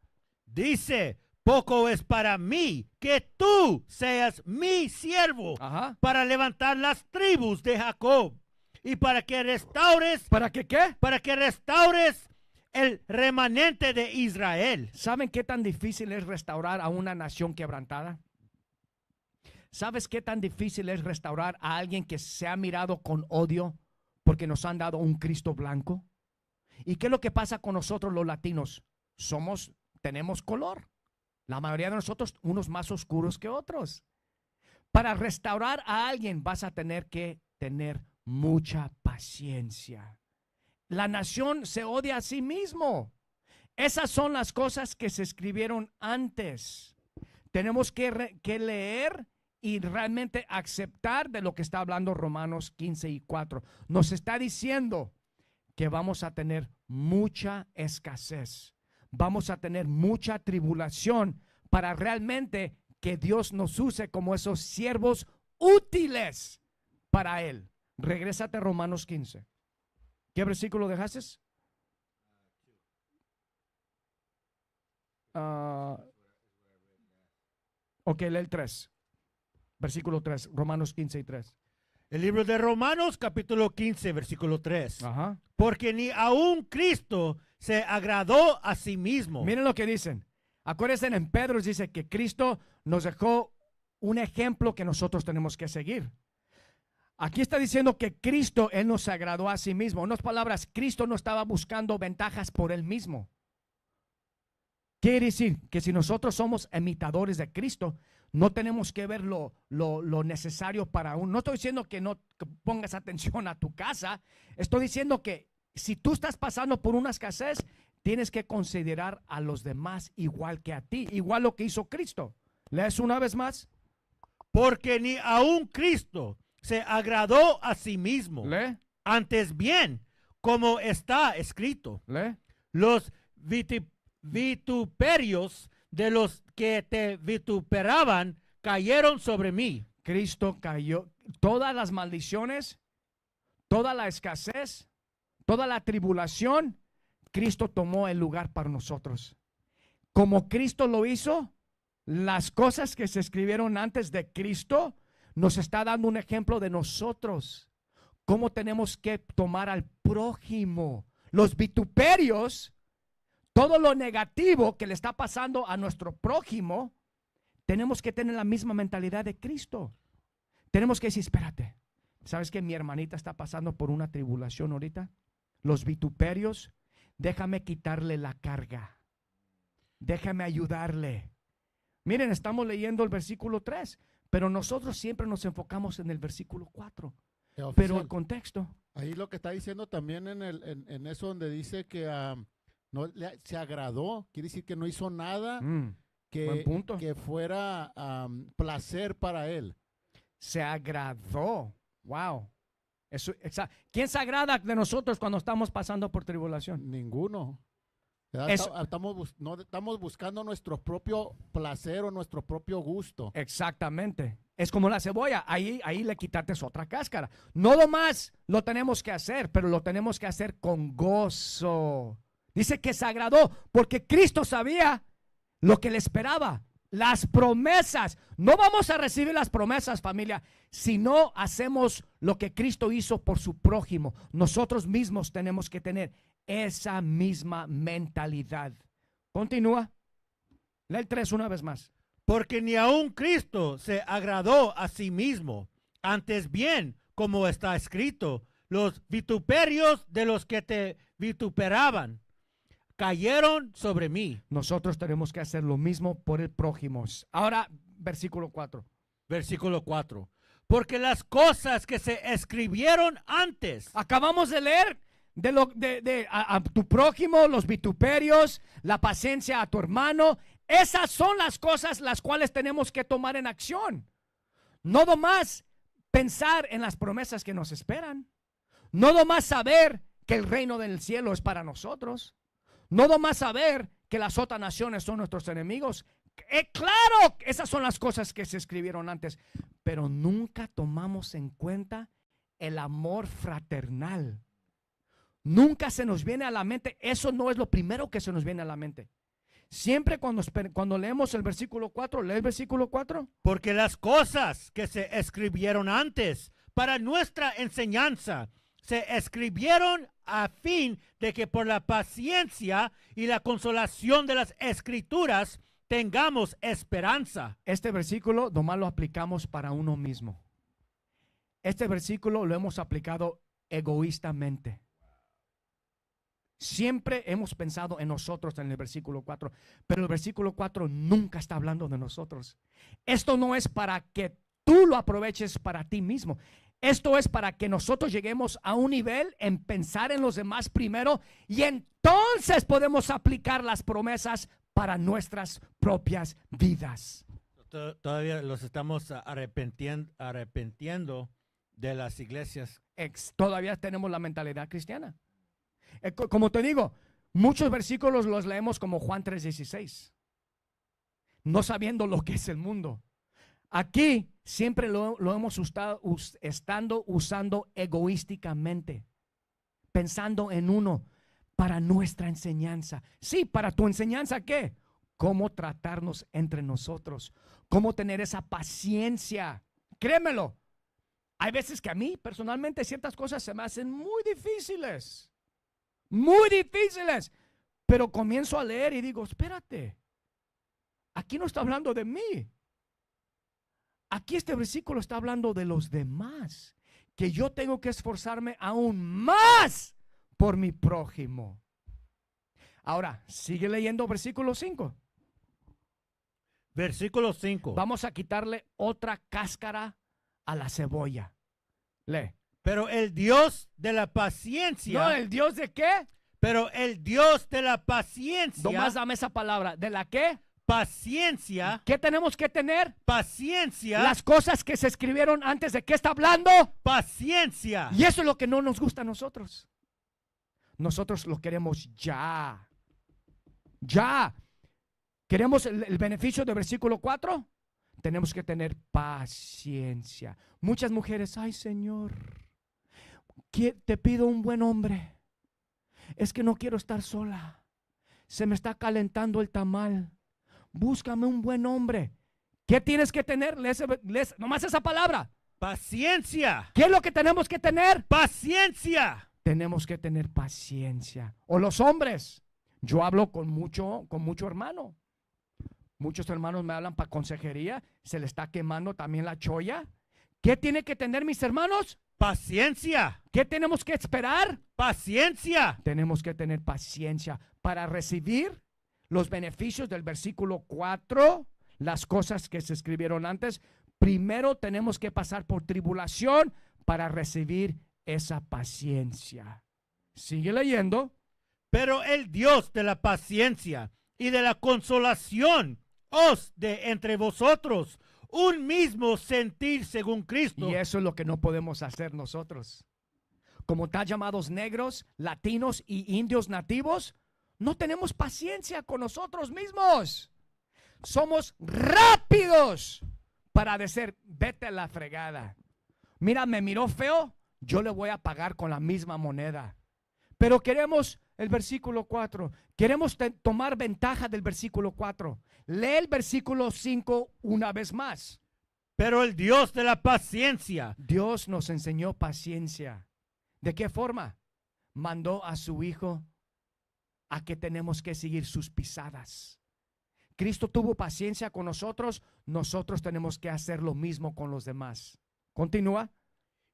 Dice, poco es para mí que tú seas mi siervo Ajá. para levantar las tribus de Jacob y para que restaures, ¿Para que qué? para que restaures el remanente de Israel. ¿Saben qué tan difícil es restaurar a una nación quebrantada? ¿Sabes qué tan difícil es restaurar a alguien que se ha mirado con odio porque nos han dado un Cristo blanco? ¿Y qué es lo que pasa con nosotros los latinos? Tenemos color. La mayoría de nosotros, unos más oscuros que otros. Para restaurar a alguien vas a tener que tener mucha paciencia. La nación se odia a sí mismo. Esas son las cosas que se escribieron antes. Tenemos que leer y realmente aceptar de lo que está hablando Romanos 15:4. Nos está diciendo que vamos a tener mucha escasez. Vamos a tener mucha tribulación para realmente que Dios nos use como esos siervos útiles para Él. Regrésate a Romanos 15. ¿Qué versículo dejaste? Ok, lee el 3. Versículo 3, Romanos 15:3. El libro de Romanos capítulo 15, versículo 3. Ajá. Porque ni aun Cristo se agradó a sí mismo. Miren lo que dicen. Acuérdense, en Pedro dice que Cristo nos dejó un ejemplo que nosotros tenemos que seguir. Aquí está diciendo que Cristo, Él nos agradó a sí mismo. En otras palabras, Cristo no estaba buscando ventajas por Él mismo. Quiere decir que si nosotros somos imitadores de Cristo, no tenemos que ver lo necesario para uno. No estoy diciendo que no pongas atención a tu casa. Estoy diciendo que si tú estás pasando por una escasez, tienes que considerar a los demás igual que a ti. Igual lo que hizo Cristo. ¿Lees una vez más? Porque ni aun Cristo se agradó a sí mismo. Lee. Antes bien, como está escrito, Lee. los vituperios de los que te vituperaban cayeron sobre mí. Cristo cayó. Todas las maldiciones, toda la escasez, toda la tribulación, Cristo tomó el lugar para nosotros. Como Cristo lo hizo, las cosas que se escribieron antes de Cristo nos está dando un ejemplo de nosotros. Cómo tenemos que tomar al prójimo. Los vituperios, todo lo negativo que le está pasando a nuestro prójimo, tenemos que tener la misma mentalidad de Cristo. Tenemos que decir, espérate, ¿sabes que mi hermanita está pasando por una tribulación ahorita? Los vituperios, déjame quitarle la carga. Déjame ayudarle. Miren, estamos leyendo el versículo 3, pero nosotros siempre nos enfocamos en el versículo 4. Pero el contexto. Ahí lo que está diciendo también en eso donde dice que no se agradó, quiere decir que no hizo nada Buen punto. que fuera placer para él. Se agradó. Wow. Eso, ¿quién se agrada de nosotros cuando estamos pasando por tribulación? Ninguno. No estamos buscando nuestro propio placer o nuestro propio gusto. Exactamente. Es como la cebolla. Ahí le quitaste otra cáscara. No lo más lo tenemos que hacer, pero lo tenemos que hacer con gozo. Dice que se agradó porque Cristo sabía lo que le esperaba. Las promesas. No vamos a recibir las promesas, familia, si no hacemos lo que Cristo hizo por su prójimo. Nosotros mismos tenemos que tener esa misma mentalidad. Continúa. Lee el 3 una vez más. Porque ni aun Cristo se agradó a sí mismo. Antes bien, como está escrito, los vituperios de los que te vituperaban cayeron sobre mí. Nosotros tenemos que hacer lo mismo por el prójimo. Ahora, versículo 4. Versículo 4. Porque las cosas que se escribieron antes. Acabamos de leer a tu prójimo, los vituperios, la paciencia a tu hermano. Esas son las cosas las cuales tenemos que tomar en acción. No nomás pensar en las promesas que nos esperan. No nomás saber que el reino del cielo es para nosotros. No nomás saber que las otras naciones son nuestros enemigos. Claro, esas son las cosas que se escribieron antes. Pero nunca tomamos en cuenta el amor fraternal. Nunca se nos viene a la mente. Eso no es lo primero que se nos viene a la mente. Siempre cuando leemos el versículo 4, lee el versículo 4. Porque las cosas que se escribieron antes para nuestra enseñanza se escribieron a fin de que por la paciencia y la consolación de las escrituras tengamos esperanza. Este versículo nomás lo aplicamos para uno mismo. Este versículo lo hemos aplicado egoístamente. Siempre hemos pensado en nosotros en el versículo 4, pero el versículo 4 nunca está hablando de nosotros. Esto no es para que tú lo aproveches para ti mismo. Esto es para que nosotros lleguemos a un nivel en pensar en los demás primero y entonces podemos aplicar las promesas para nuestras propias vidas. Todavía los estamos arrepintiendo de las iglesias. Todavía tenemos la mentalidad cristiana. Como te digo, muchos versículos los leemos como Juan 3:16, no sabiendo lo que es el mundo. Aquí siempre lo hemos estado usando egoísticamente, pensando en uno para nuestra enseñanza. Sí, para tu enseñanza, ¿qué? Cómo tratarnos entre nosotros, cómo tener esa paciencia. Créemelo, hay veces que a mí personalmente ciertas cosas se me hacen muy difíciles, pero comienzo a leer y digo, espérate, aquí no está hablando de mí. Aquí este versículo está hablando de los demás, que yo tengo que esforzarme aún más por mi prójimo. Ahora, sigue leyendo versículo 5. Versículo 5. Vamos a quitarle otra cáscara a la cebolla. Lee. Pero el Dios de la paciencia. No, ¿el Dios de qué? Pero el Dios de la paciencia. Nomás dame esa palabra. ¿De la qué? Paciencia. ¿Qué tenemos que tener? Paciencia. Las cosas que se escribieron antes. ¿De qué está hablando? Paciencia. Y eso es lo que no nos gusta a nosotros. Nosotros lo queremos ya. Ya. ¿Queremos el beneficio del versículo 4? Tenemos que tener paciencia. Muchas mujeres, ay Señor, te pido un buen hombre. Es que no quiero estar sola. Se me está calentando el tamal. Búscame un buen hombre. ¿Qué tienes que tener? Lees nomás esa palabra. Paciencia. ¿Qué es lo que tenemos que tener? Paciencia. Tenemos que tener paciencia. O los hombres. Yo hablo con mucho hermano. Muchos hermanos me hablan para consejería. Se le está quemando también la cholla. ¿Qué tiene que tener mis hermanos? Paciencia. ¿Qué tenemos que esperar? Paciencia. Tenemos que tener paciencia para recibir los beneficios del versículo 4, las cosas que se escribieron antes. Primero tenemos que pasar por tribulación para recibir esa paciencia. Sigue leyendo. Pero el Dios de la paciencia y de la consolación os de entre vosotros un mismo sentir según Cristo. Y eso es lo que no podemos hacer nosotros. Como están llamados negros, latinos y indios nativos, no tenemos paciencia con nosotros mismos. Somos rápidos para decir, vete a la fregada. Mira, me miró feo, yo le voy a pagar con la misma moneda. Pero queremos el versículo 4. Queremos tomar ventaja del versículo 4. Lee el versículo 5 una vez más. Pero el Dios de la paciencia. Dios nos enseñó paciencia. ¿De qué forma? Mandó a su Hijo a que tenemos que seguir sus pisadas. Cristo tuvo paciencia con nosotros. Nosotros tenemos que hacer lo mismo con los demás. Continúa.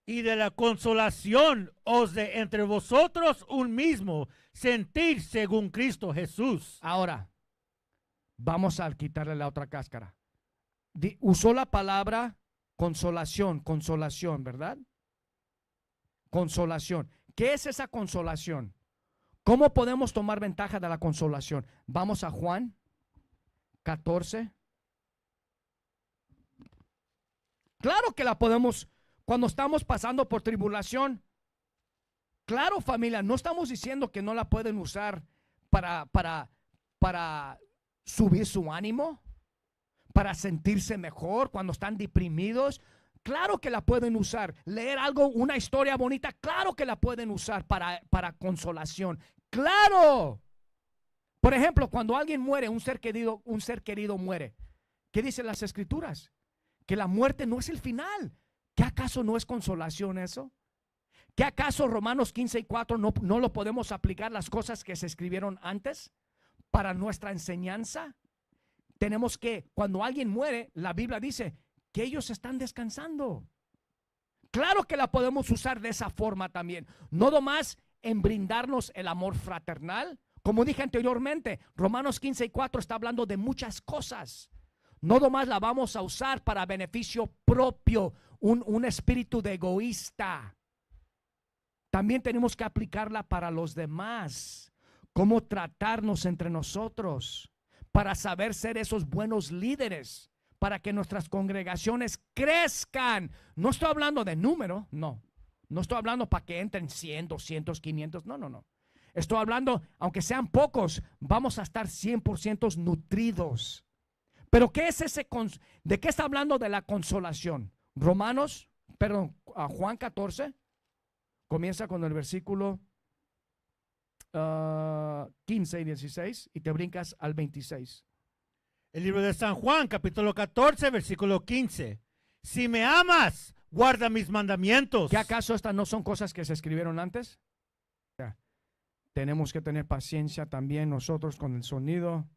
Y de la consolación os de entre vosotros un mismo sentir según Cristo Jesús. Ahora, vamos a quitarle la otra cáscara. Usó la palabra Consolación, consolación, ¿verdad? Consolación. ¿Qué es esa consolación? ¿Cómo podemos tomar ventaja de la consolación? Vamos a Juan 14. Claro que la podemos cuando estamos pasando por tribulación. Claro, familia, no estamos diciendo que no la pueden usar para subir su ánimo, para sentirse mejor cuando están deprimidos. Claro que la pueden usar. Leer algo, una historia bonita, claro que la pueden usar para consolación. ¡Claro! Por ejemplo, cuando alguien muere, un ser querido muere. ¿Qué dicen las escrituras? Que la muerte no es el final. ¿Qué acaso no es consolación eso? ¿Qué acaso Romanos 15:4 no lo podemos aplicar las cosas que se escribieron antes para nuestra enseñanza? Tenemos que, cuando alguien muere, la Biblia dice que ellos están descansando. Claro que la podemos usar de esa forma también. No nomás en brindarnos el amor fraternal. Como dije anteriormente, Romanos 15:4 está hablando de muchas cosas. No nomás la vamos a usar para beneficio propio, un espíritu de egoísta. También tenemos que aplicarla para los demás. Cómo tratarnos entre nosotros, para saber ser esos buenos líderes, para que nuestras congregaciones crezcan. No estoy hablando de número, no. No estoy hablando para que entren 100, 200, 500, no. Estoy hablando, aunque sean pocos, vamos a estar 100% nutridos. Pero ¿qué es de qué está hablando de la consolación? Juan 14, comienza con el versículo 15 y 16 y te brincas al 26. El libro de San Juan, capítulo 14, versículo 15. Si me amas, guarda mis mandamientos. ¿Qué acaso estas no son cosas que se escribieron antes? Ya. Tenemos que tener paciencia también nosotros con el sonido.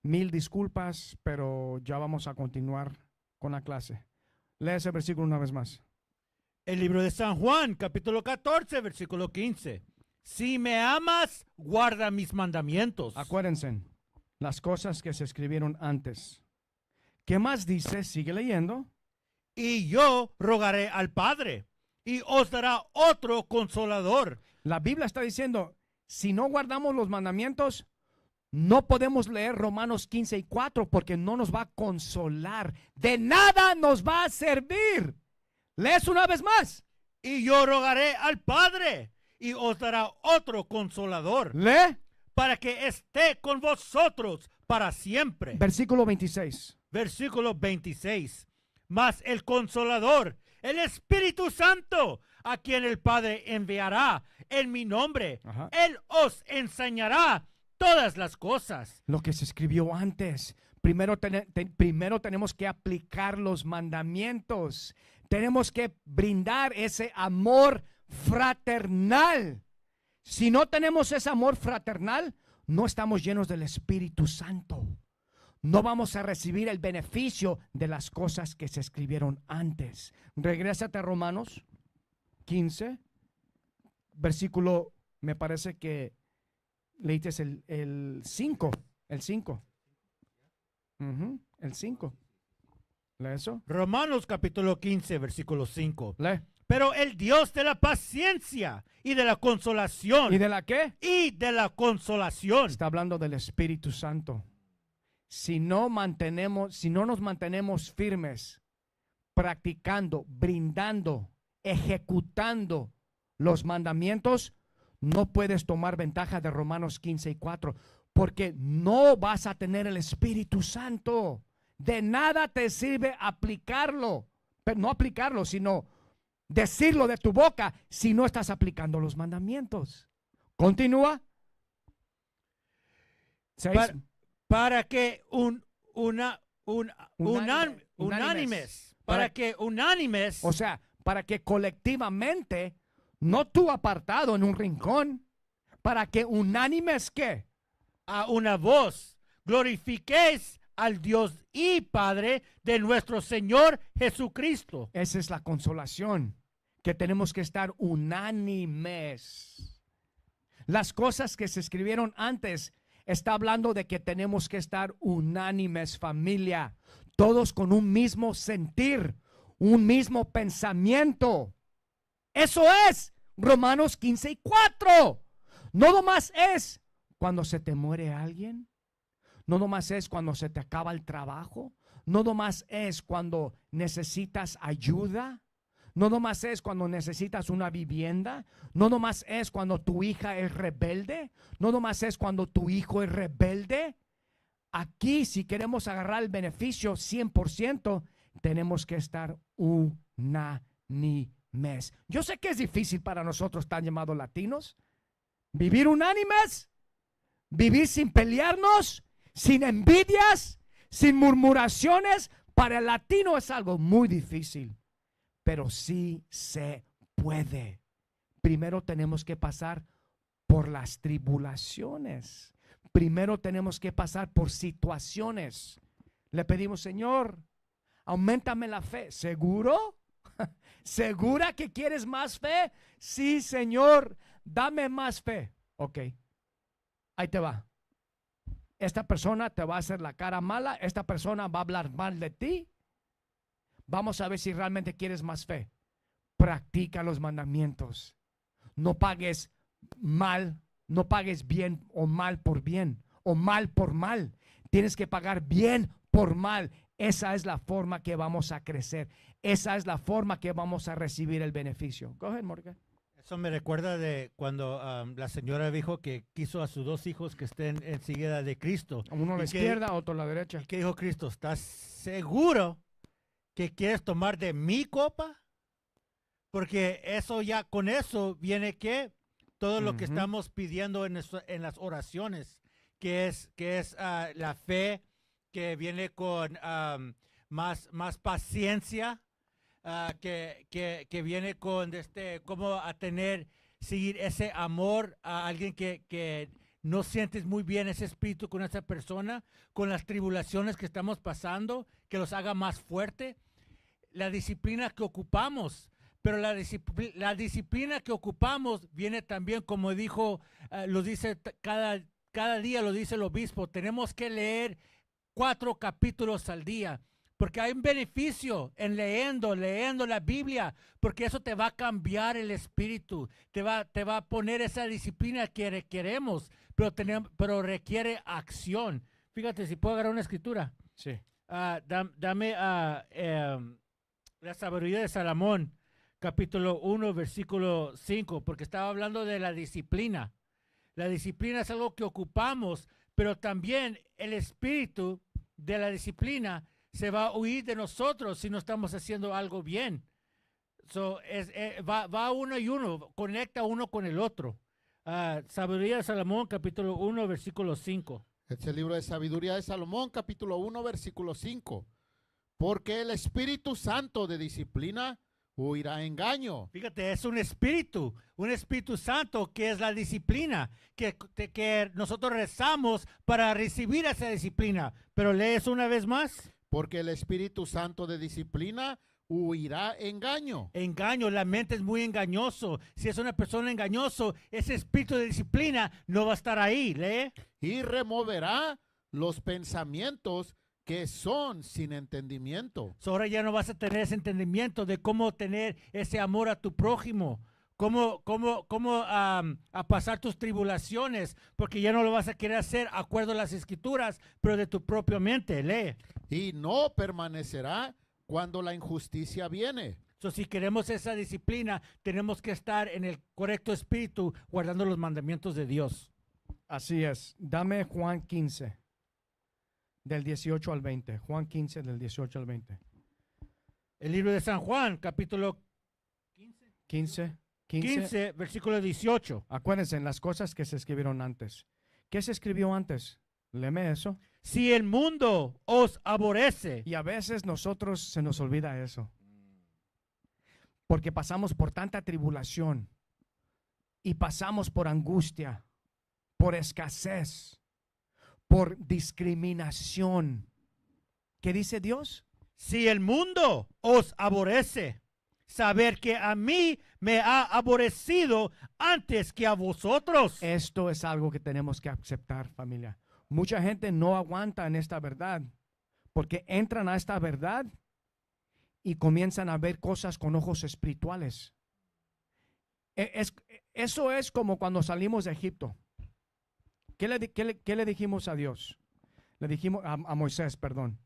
1000 disculpas, pero ya vamos a continuar con la clase. Lee ese versículo una vez más. El libro de San Juan, capítulo 14, versículo 15. Si me amas, guarda mis mandamientos. Acuérdense, las cosas que se escribieron antes. ¿Qué más dice? Sigue leyendo. Y yo rogaré al Padre, y os dará otro consolador. La Biblia está diciendo, si no guardamos los mandamientos, no podemos leer Romanos 15:4 porque no nos va a consolar. De nada nos va a servir. Lees una vez más. Y yo rogaré al Padre, y os dará otro consolador. Lee. Para que esté con vosotros para siempre. Versículo 26. Versículo 26. Mas el consolador, el Espíritu Santo, a quien el Padre enviará en mi nombre, Ajá. Él os enseñará todas las cosas. Lo que se escribió antes. Primero tenemos que aplicar los mandamientos. Tenemos que brindar ese amor fraternal. Si no tenemos ese amor fraternal, no estamos llenos del Espíritu Santo. No vamos a recibir el beneficio de las cosas que se escribieron antes. Regrésate a Romanos 15, versículo, me parece que leíste el 5. El 5. El 5. ¿Lee eso? Romanos capítulo 15, versículo 5. Lee. Pero el Dios de la paciencia y de la consolación. ¿Y de la qué? Y de la consolación. Está hablando del Espíritu Santo. Si no nos mantenemos firmes, practicando, brindando, ejecutando los mandamientos, no puedes tomar ventaja de Romanos 15:4, porque no vas a tener el Espíritu Santo. De nada te sirve aplicarlo, pero no aplicarlo, sino decirlo de tu boca si no estás aplicando los mandamientos. Continúa. 6. Para que unánimes. O sea, para que colectivamente, no tú apartado en un rincón, para que unánimes, ¿qué? A una voz glorifiquéis al Dios y Padre de nuestro Señor Jesucristo. Esa es la consolación, que tenemos que estar unánimes. Las cosas que se escribieron antes está hablando de que tenemos que estar unánimes, familia, todos con un mismo sentir, un mismo pensamiento. Eso es Romanos 15:4. No nomás es cuando se te muere alguien. No nomás es cuando se te acaba el trabajo. No nomás es cuando necesitas ayuda. No nomás es cuando necesitas una vivienda. No nomás es cuando tu hija es rebelde. No nomás es cuando tu hijo es rebelde. Aquí, si queremos agarrar el beneficio 100%, tenemos que estar unánimes. Yo sé que es difícil para nosotros, tan llamados latinos, vivir unánimes, vivir sin pelearnos, sin envidias, sin murmuraciones. Para el latino es algo muy difícil, pero sí se puede. Primero tenemos que pasar por las tribulaciones. Primero tenemos que pasar por situaciones. Le pedimos, Señor, auméntame la fe. ¿Seguro? ¿Segura que quieres más fe? Sí, Señor, dame más fe. Ok, ahí te va. Esta persona te va a hacer la cara mala. Esta persona va a hablar mal de ti. Vamos a ver si realmente quieres más fe. Practica los mandamientos. No pagues mal. No pagues bien o mal por bien o mal por mal. Tienes que pagar bien por mal. Esa es la forma que vamos a crecer. Esa es la forma que vamos a recibir el beneficio. Go ahead, Morgan. Eso me recuerda de cuando la señora dijo que quiso a sus 2 hijos que estén enseguida de Cristo. Uno a la izquierda, otro a la derecha. ¿Y qué dijo Cristo? ¿Estás seguro que quieres tomar de mi copa? Porque eso ya, con eso viene que todo lo que estamos pidiendo en las oraciones, que es la fe que viene con más paciencia, que viene con cómo seguir ese amor a alguien que no sientes muy bien ese espíritu con esa persona, con las tribulaciones que estamos pasando, que los haga más fuerte. La disciplina que ocupamos. Pero la disciplina que ocupamos viene también, como dijo, lo dice cada día, lo dice el obispo, tenemos que leer 4 capítulos al día, porque hay un beneficio en leyendo la Biblia, porque eso te va a cambiar el espíritu, te va a poner esa disciplina que queremos, pero requiere acción. Fíjate, si puedo agarrar una escritura. Sí. Dame la sabiduría de Salomón. Capítulo 1, versículo 5, porque estaba hablando de la disciplina. La disciplina es algo que ocupamos, pero también el espíritu de la disciplina se va a huir de nosotros si no estamos haciendo algo bien. Va uno y uno, conecta uno con el otro. Sabiduría de Salomón, capítulo 1, versículo 5. Este es el libro de Sabiduría de Salomón, capítulo 1, versículo 5. Porque el Espíritu Santo de disciplina huirá engaño. Fíjate, es un Espíritu Santo que es la disciplina, que nosotros rezamos para recibir esa disciplina. Pero lees una vez más. Porque el Espíritu Santo de disciplina huirá engaño. Engaño, la mente es muy engañoso. Si es una persona engañoso, ese espíritu de disciplina no va a estar ahí. Lee. Y removerá los pensamientos que son sin entendimiento. Ahora ya no vas a tener ese entendimiento de cómo tener ese amor a tu prójimo, cómo a pasar tus tribulaciones, porque ya no lo vas a querer hacer acuerdo a las escrituras, pero de tu propia mente. Lee. Y no permanecerá cuando la injusticia viene. Si queremos esa disciplina, tenemos que estar en el correcto espíritu, guardando los mandamientos de Dios. Así es. Dame Juan 15. Del 18 al 20. Juan 15, del 18 al 20. El libro de San Juan, capítulo 15, versículo 18. Acuérdense, las cosas que se escribieron antes. ¿Qué se escribió antes? Léeme eso. Si el mundo os aborrece. Y a veces nosotros se nos olvida eso. Porque pasamos por tanta tribulación. Y pasamos por angustia. Por escasez. Por discriminación. ¿Qué dice Dios? Si el mundo os aborrece, saber que a mí me ha aborrecido antes que a vosotros. Esto es algo que tenemos que aceptar, familia. Mucha gente no aguanta en esta verdad, porque entran a esta verdad y comienzan a ver cosas con ojos espirituales. Eso es como cuando salimos de Egipto. ¿Qué le dijimos a Dios? Le dijimos a Moisés, perdón.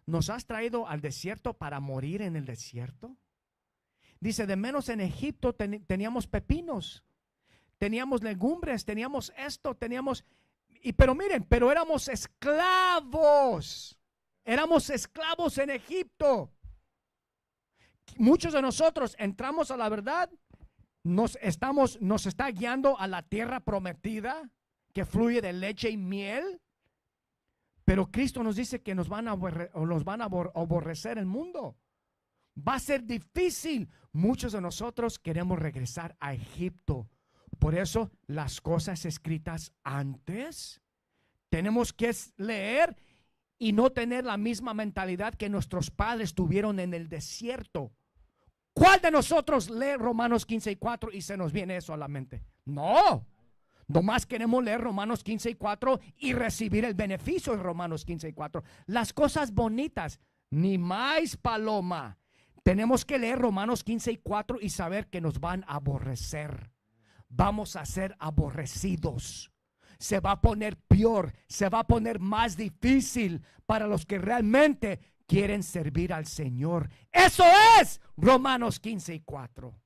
¿Nos has traído al desierto para morir en el desierto? Dice, de menos en Egipto teníamos pepinos, teníamos legumbres, teníamos esto, pero miren, pero éramos esclavos en Egipto. Muchos de nosotros entramos a la verdad, nos está guiando a la tierra prometida que fluye de leche y miel, pero Cristo nos dice que nos van a aborrecer el mundo. Va a ser difícil. Muchos de nosotros queremos regresar a Egipto. Por eso las cosas escritas antes tenemos que leer y no tener la misma mentalidad que nuestros padres tuvieron en el desierto. ¿Cuál de nosotros lee Romanos 15:4 y se nos viene eso a la mente? No. Nomás queremos leer Romanos 15:4 y recibir el beneficio de Romanos 15:4. Las cosas bonitas, ni más paloma. Tenemos que leer Romanos 15:4 y saber que nos van a aborrecer. Vamos a ser aborrecidos. Se va a poner peor, se va a poner más difícil para los que realmente quieren servir al Señor. Eso es Romanos 15:4.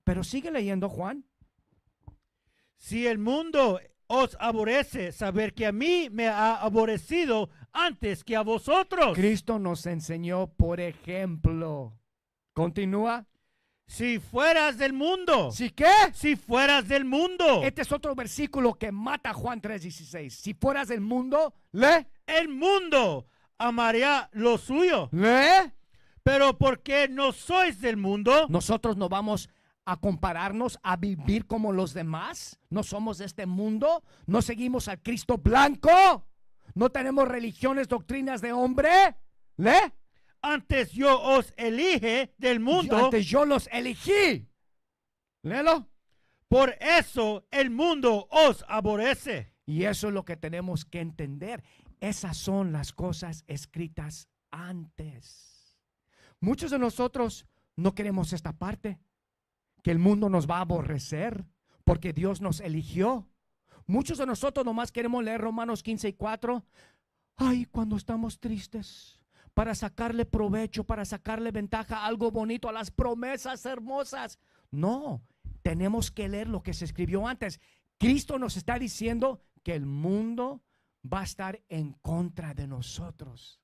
Pero sigue leyendo, Juan. Si el mundo os aborrece, saber que a mí me ha aborrecido antes que a vosotros. Cristo nos enseñó por ejemplo. Continúa. Si fueras del mundo. ¿Si qué? Si fueras del mundo. Este es otro versículo que mata Juan 3:16. Si fueras del mundo, lee. El mundo amaría lo suyo. Lee. Pero porque no sois del mundo. Nosotros no vamos a compararnos, a vivir como los demás. No somos de este mundo. No seguimos al Cristo blanco. No tenemos religiones, doctrinas de hombre. Lee. Antes yo os elige del mundo. Antes yo los elegí. Léelo. Por eso el mundo os aborrece. Y eso es lo que tenemos que entender. Esas son las cosas escritas antes. Muchos de nosotros no queremos esta parte, que el mundo nos va a aborrecer porque Dios nos eligió. Muchos de nosotros nomás queremos leer Romanos 15:4. Ay, cuando estamos tristes, para sacarle provecho, para sacarle ventaja, algo bonito a las promesas hermosas. No, tenemos que leer lo que se escribió antes. Cristo nos está diciendo que el mundo va a estar en contra de nosotros.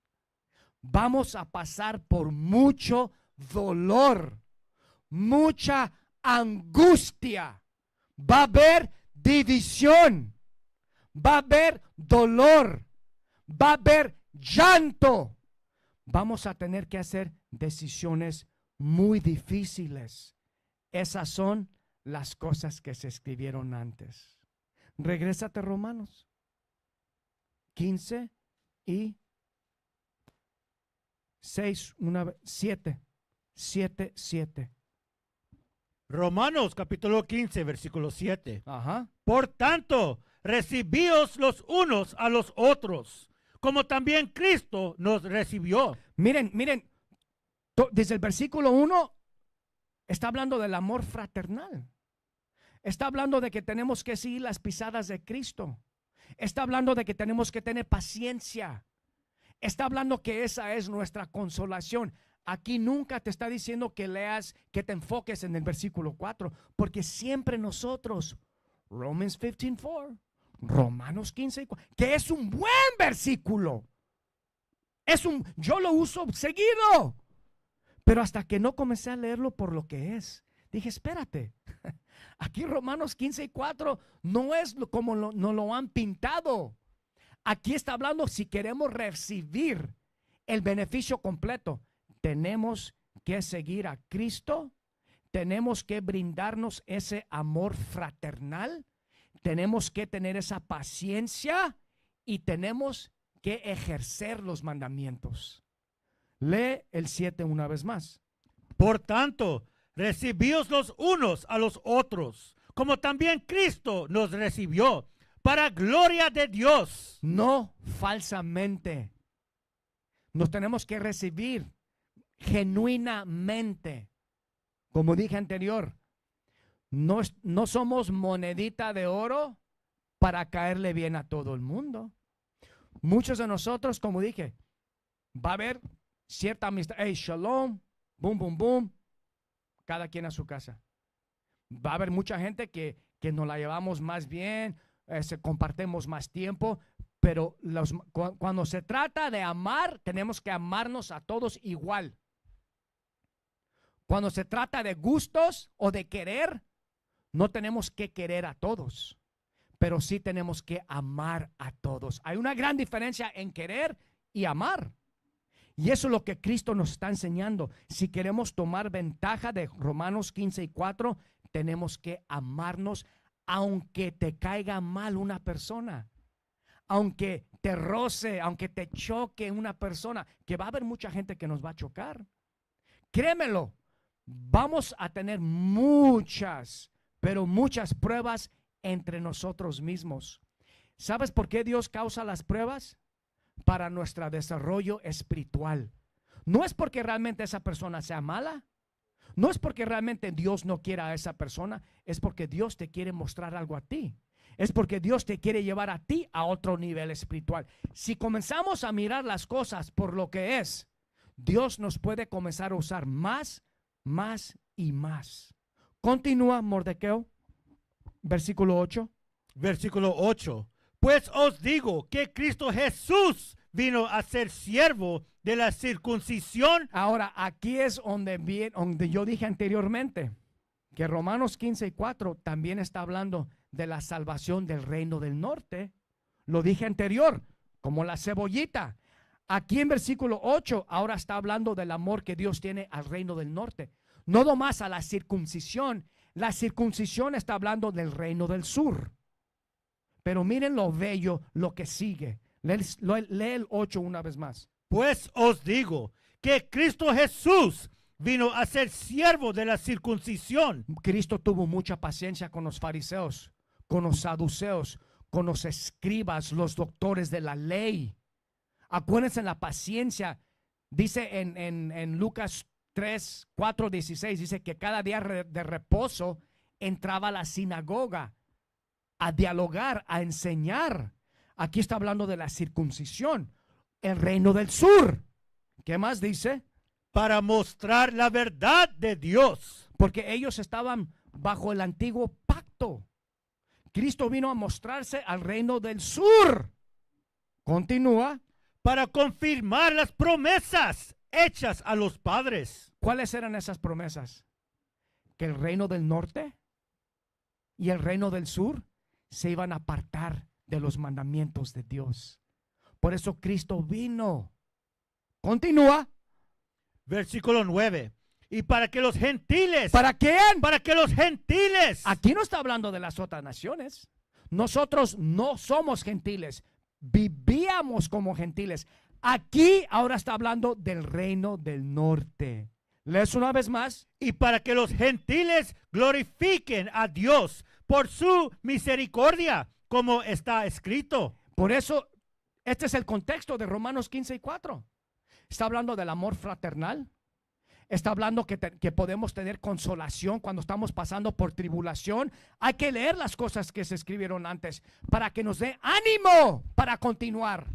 Vamos a pasar por mucho dolor, mucha angustia. Va a haber división, va a haber dolor, va a haber llanto. Vamos a tener que hacer decisiones muy difíciles. Esas son las cosas que se escribieron antes. Regrésate a Romanos 15 y 6, 7. Romanos capítulo 15, versículo 7. Ajá. Por tanto, recibíos los unos a los otros, como también Cristo nos recibió. Miren, desde el versículo 1 está hablando del amor fraternal. Está hablando de que tenemos que seguir las pisadas de Cristo. Está hablando de que tenemos que tener paciencia. Está hablando que esa es nuestra consolación. Aquí nunca te está diciendo que leas, que te enfoques en el versículo 4, porque siempre nosotros, Romans 15:4, Romanos 15:4, que es un buen versículo. Yo lo uso seguido, pero hasta que no comencé a leerlo por lo que es, dije, espérate, aquí Romanos 15:4 no es como nos lo han pintado. Aquí está hablando, si queremos recibir el beneficio completo, tenemos que seguir a Cristo, tenemos que brindarnos ese amor fraternal, tenemos que tener esa paciencia y tenemos que ejercer los mandamientos. Lee el 7 una vez más. Por tanto, recibíos los unos a los otros, como también Cristo nos recibió, para gloria de Dios. No falsamente. Nos tenemos que recibir genuinamente. Como dije anterior, no somos monedita de oro para caerle bien a todo el mundo. Muchos de nosotros, como dije, va a haber cierta amistad. Hey, shalom, boom, boom, boom. Cada quien a su casa. Va a haber mucha gente que nos la llevamos más bien, compartimos más tiempo, pero cuando se trata de amar, tenemos que amarnos a todos igual. Cuando se trata de gustos o de querer, no tenemos que querer a todos, pero sí tenemos que amar a todos. Hay una gran diferencia en querer y amar. Y eso es lo que Cristo nos está enseñando. Si queremos tomar ventaja de Romanos 15:4, tenemos que amarnos aunque te caiga mal una persona. Aunque te roce, aunque te choque una persona, que va a haber mucha gente que nos va a chocar. Créemelo, vamos a tener muchas, pero muchas pruebas entre nosotros mismos. ¿Sabes por qué Dios causa las pruebas? Para nuestro desarrollo espiritual. No es porque realmente esa persona sea mala. No es porque realmente Dios no quiera a esa persona. Es porque Dios te quiere mostrar algo a ti. Es porque Dios te quiere llevar a ti a otro nivel espiritual. Si comenzamos a mirar las cosas por lo que es, Dios nos puede comenzar a usar más y más. Continúa Mardoqueo, versículo 8. Versículo 8. Pues os digo que Cristo Jesús vino a ser siervo de la circuncisión. Ahora, aquí es donde yo dije anteriormente que Romanos 15:4 también está hablando de la salvación del reino del norte. Lo dije anterior, como la cebollita. Aquí en versículo 8 ahora está hablando del amor que Dios tiene al reino del norte. No nomás a la circuncisión. La circuncisión está hablando del reino del sur. Pero miren lo bello, lo que sigue. Lee el 8 una vez más. Pues os digo que Cristo Jesús vino a ser siervo de la circuncisión. Cristo tuvo mucha paciencia con los fariseos, con los saduceos, con los escribas, los doctores de la ley. Acuérdense la paciencia. Dice en Lucas 3:4-16, dice que cada día de reposo entraba a la sinagoga a dialogar, a enseñar. Aquí está hablando de la circuncisión, el reino del sur. ¿Qué más dice? Para mostrar la verdad de Dios. Porque ellos estaban bajo el antiguo pacto. Cristo vino a mostrarse al reino del sur. Continúa. Para confirmar las promesas hechas a los padres. ¿Cuáles eran esas promesas? Que el reino del norte y el reino del sur se iban a apartar de los mandamientos de Dios. Por eso Cristo vino. Continúa. Versículo 9. Y para que los gentiles. ¿Para quién? Para que los gentiles. Aquí no está hablando de las otras naciones. Nosotros no somos gentiles. Vivíamos como gentiles. Aquí ahora está hablando del reino del norte. ¿Lees una vez más? Y para que los gentiles glorifiquen a Dios por su misericordia, como está escrito. Por eso, este es el contexto de Romanos 15:4. Está hablando del amor fraternal. Está hablando que podemos tener consolación cuando estamos pasando por tribulación. Hay que leer las cosas que se escribieron antes para que nos dé ánimo para continuar.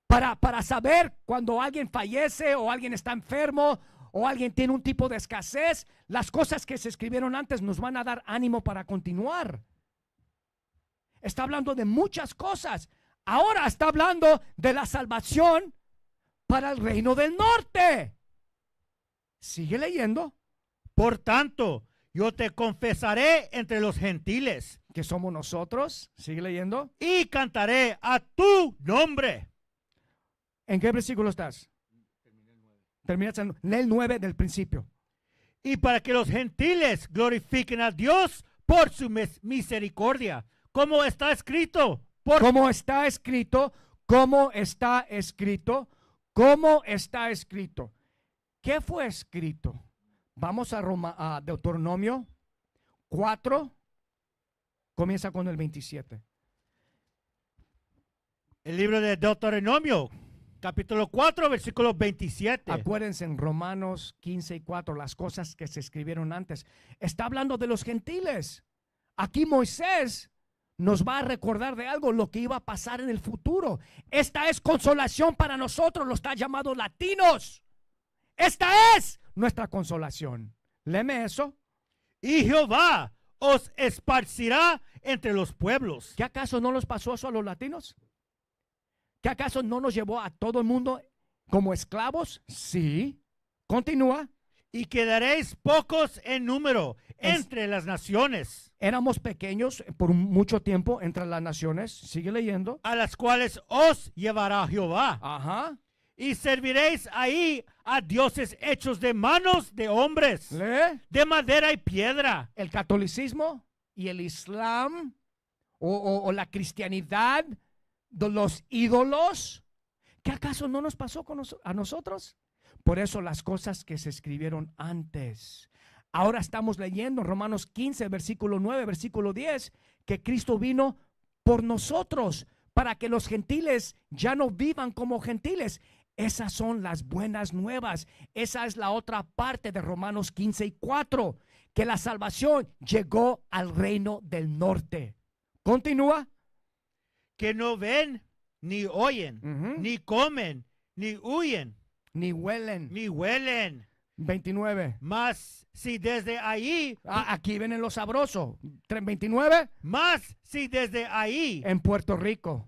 Para saber cuando alguien fallece o alguien está enfermo o alguien tiene un tipo de escasez, las cosas que se escribieron antes nos van a dar ánimo para continuar. Está hablando de muchas cosas. Ahora está hablando de la salvación para el reino del norte. Sigue leyendo. Por tanto, yo te confesaré entre los gentiles. Que somos nosotros. Sigue leyendo. Y cantaré a tu nombre. ¿En qué versículo estás? Lee el 9 del principio. Y para que los gentiles glorifiquen a Dios por su misericordia, como está escrito. Como está escrito, como está escrito, como está escrito. ¿Qué fue escrito? Vamos a Deuteronomio 4, comienza con el 27. El libro de Deuteronomio, Capítulo 4, versículo 27. Acuérdense en Romanos 15:4, las cosas que se escribieron antes. Está hablando de los gentiles. Aquí Moisés nos va a recordar de algo, lo que iba a pasar en el futuro. Esta es consolación para nosotros, los está llamados latinos. Esta es nuestra consolación. Léeme eso. Y Jehová os esparcirá entre los pueblos. ¿Qué acaso no nos pasó eso a los latinos? ¿Qué acaso no nos llevó a todo el mundo como esclavos? Sí. Continúa. Y quedaréis pocos en número entre las naciones, Éramos pequeños por mucho tiempo entre las naciones. Sigue leyendo. a las cuales os llevará Jehová. Ajá. Y serviréis ahí a dioses hechos de manos de hombres, Lee. de madera y piedra. El catolicismo y el islam o la cristianidad de los ídolos. ¿Qué acaso no nos pasó a nosotros? Por eso las cosas que se escribieron antes. Ahora estamos leyendo Romanos 15, versículo 9, versículo 10, que Cristo vino por nosotros para que los gentiles ya no vivan como gentiles. Esas son las buenas nuevas. Esa es la otra parte de Romanos 15:4, que la salvación llegó al reino del norte. Continúa. Que no ven, ni oyen, ni comen, ni huyen, Ni huelen. ni huelen. 29. Mas si desde ahí, Aquí viene lo sabroso. 29. más si desde ahí, En Puerto Rico,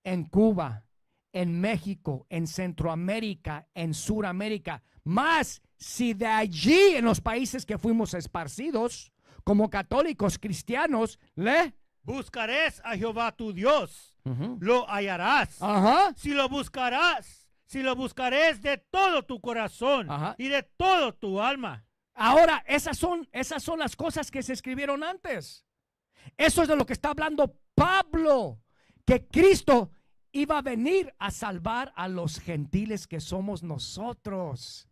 en Cuba, en México, en Centroamérica, en Suramérica. Más si de allí, en los países que fuimos esparcidos, como católicos cristianos, buscarás a Jehová tu Dios, lo hallarás. Ajá. Si lo buscarás de todo tu corazón Ajá. y de todo tu alma. Ahora, esas son las cosas que se escribieron antes. Eso es de lo que está hablando Pablo, que Cristo iba a venir a salvar a los gentiles que somos nosotros.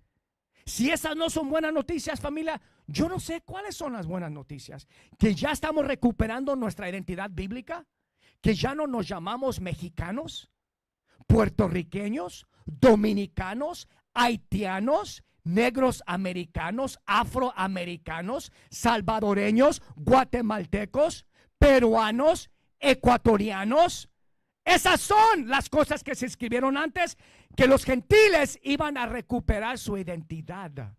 Si esas no son buenas noticias, familia, yo no sé cuáles son las buenas noticias. Que ya estamos recuperando nuestra identidad bíblica, que ya no nos llamamos mexicanos, puertorriqueños, dominicanos, haitianos, negros americanos, afroamericanos, salvadoreños, guatemaltecos, peruanos, ecuatorianos. Esas son las cosas que se escribieron antes, que los gentiles iban a recuperar su identidad.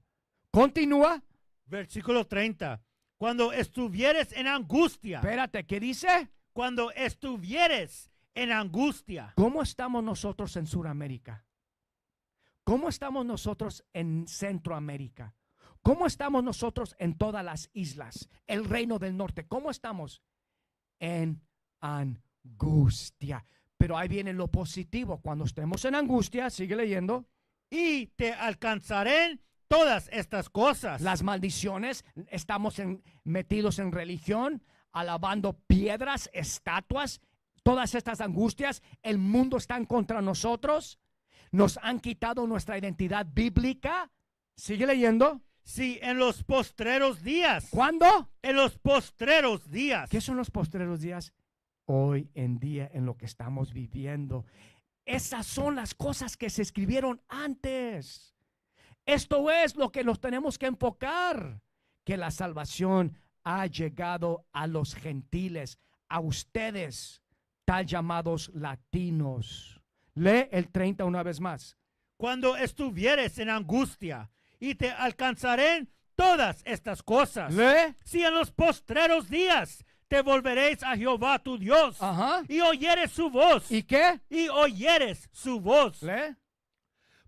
Continúa. Versículo 30. Cuando estuvieres en angustia. Espérate, ¿qué dice? Cuando estuvieres en angustia. ¿Cómo estamos nosotros en Sudamérica? ¿Cómo estamos nosotros en Centroamérica? ¿Cómo estamos nosotros en todas las islas? El reino del norte. ¿Cómo estamos? En angustia. Pero ahí viene lo positivo. Cuando estemos en angustia, sigue leyendo. Y te alcanzarán todas estas cosas. Las maldiciones, estamos metidos en religión, alabando piedras, estatuas, todas estas angustias. El mundo está en contra de nosotros. Nos han quitado nuestra identidad bíblica. Sigue leyendo. Sí, en los postreros días. ¿Cuándo? En los postreros días. ¿Qué son los postreros días? Hoy en día, en lo que estamos viviendo. Esas son las cosas que se escribieron antes. Esto es lo que nos tenemos que enfocar. Que la salvación ha llegado a los gentiles, a ustedes, tal llamados latinos. Lee el 30 una vez más. Cuando estuvieres en angustia y te alcanzarán todas estas cosas. Lee. Si en los postreros días te volveréis a Jehová tu Dios. Ajá. Y oyeres su voz. ¿Y qué? Y oyeres su voz. Lee.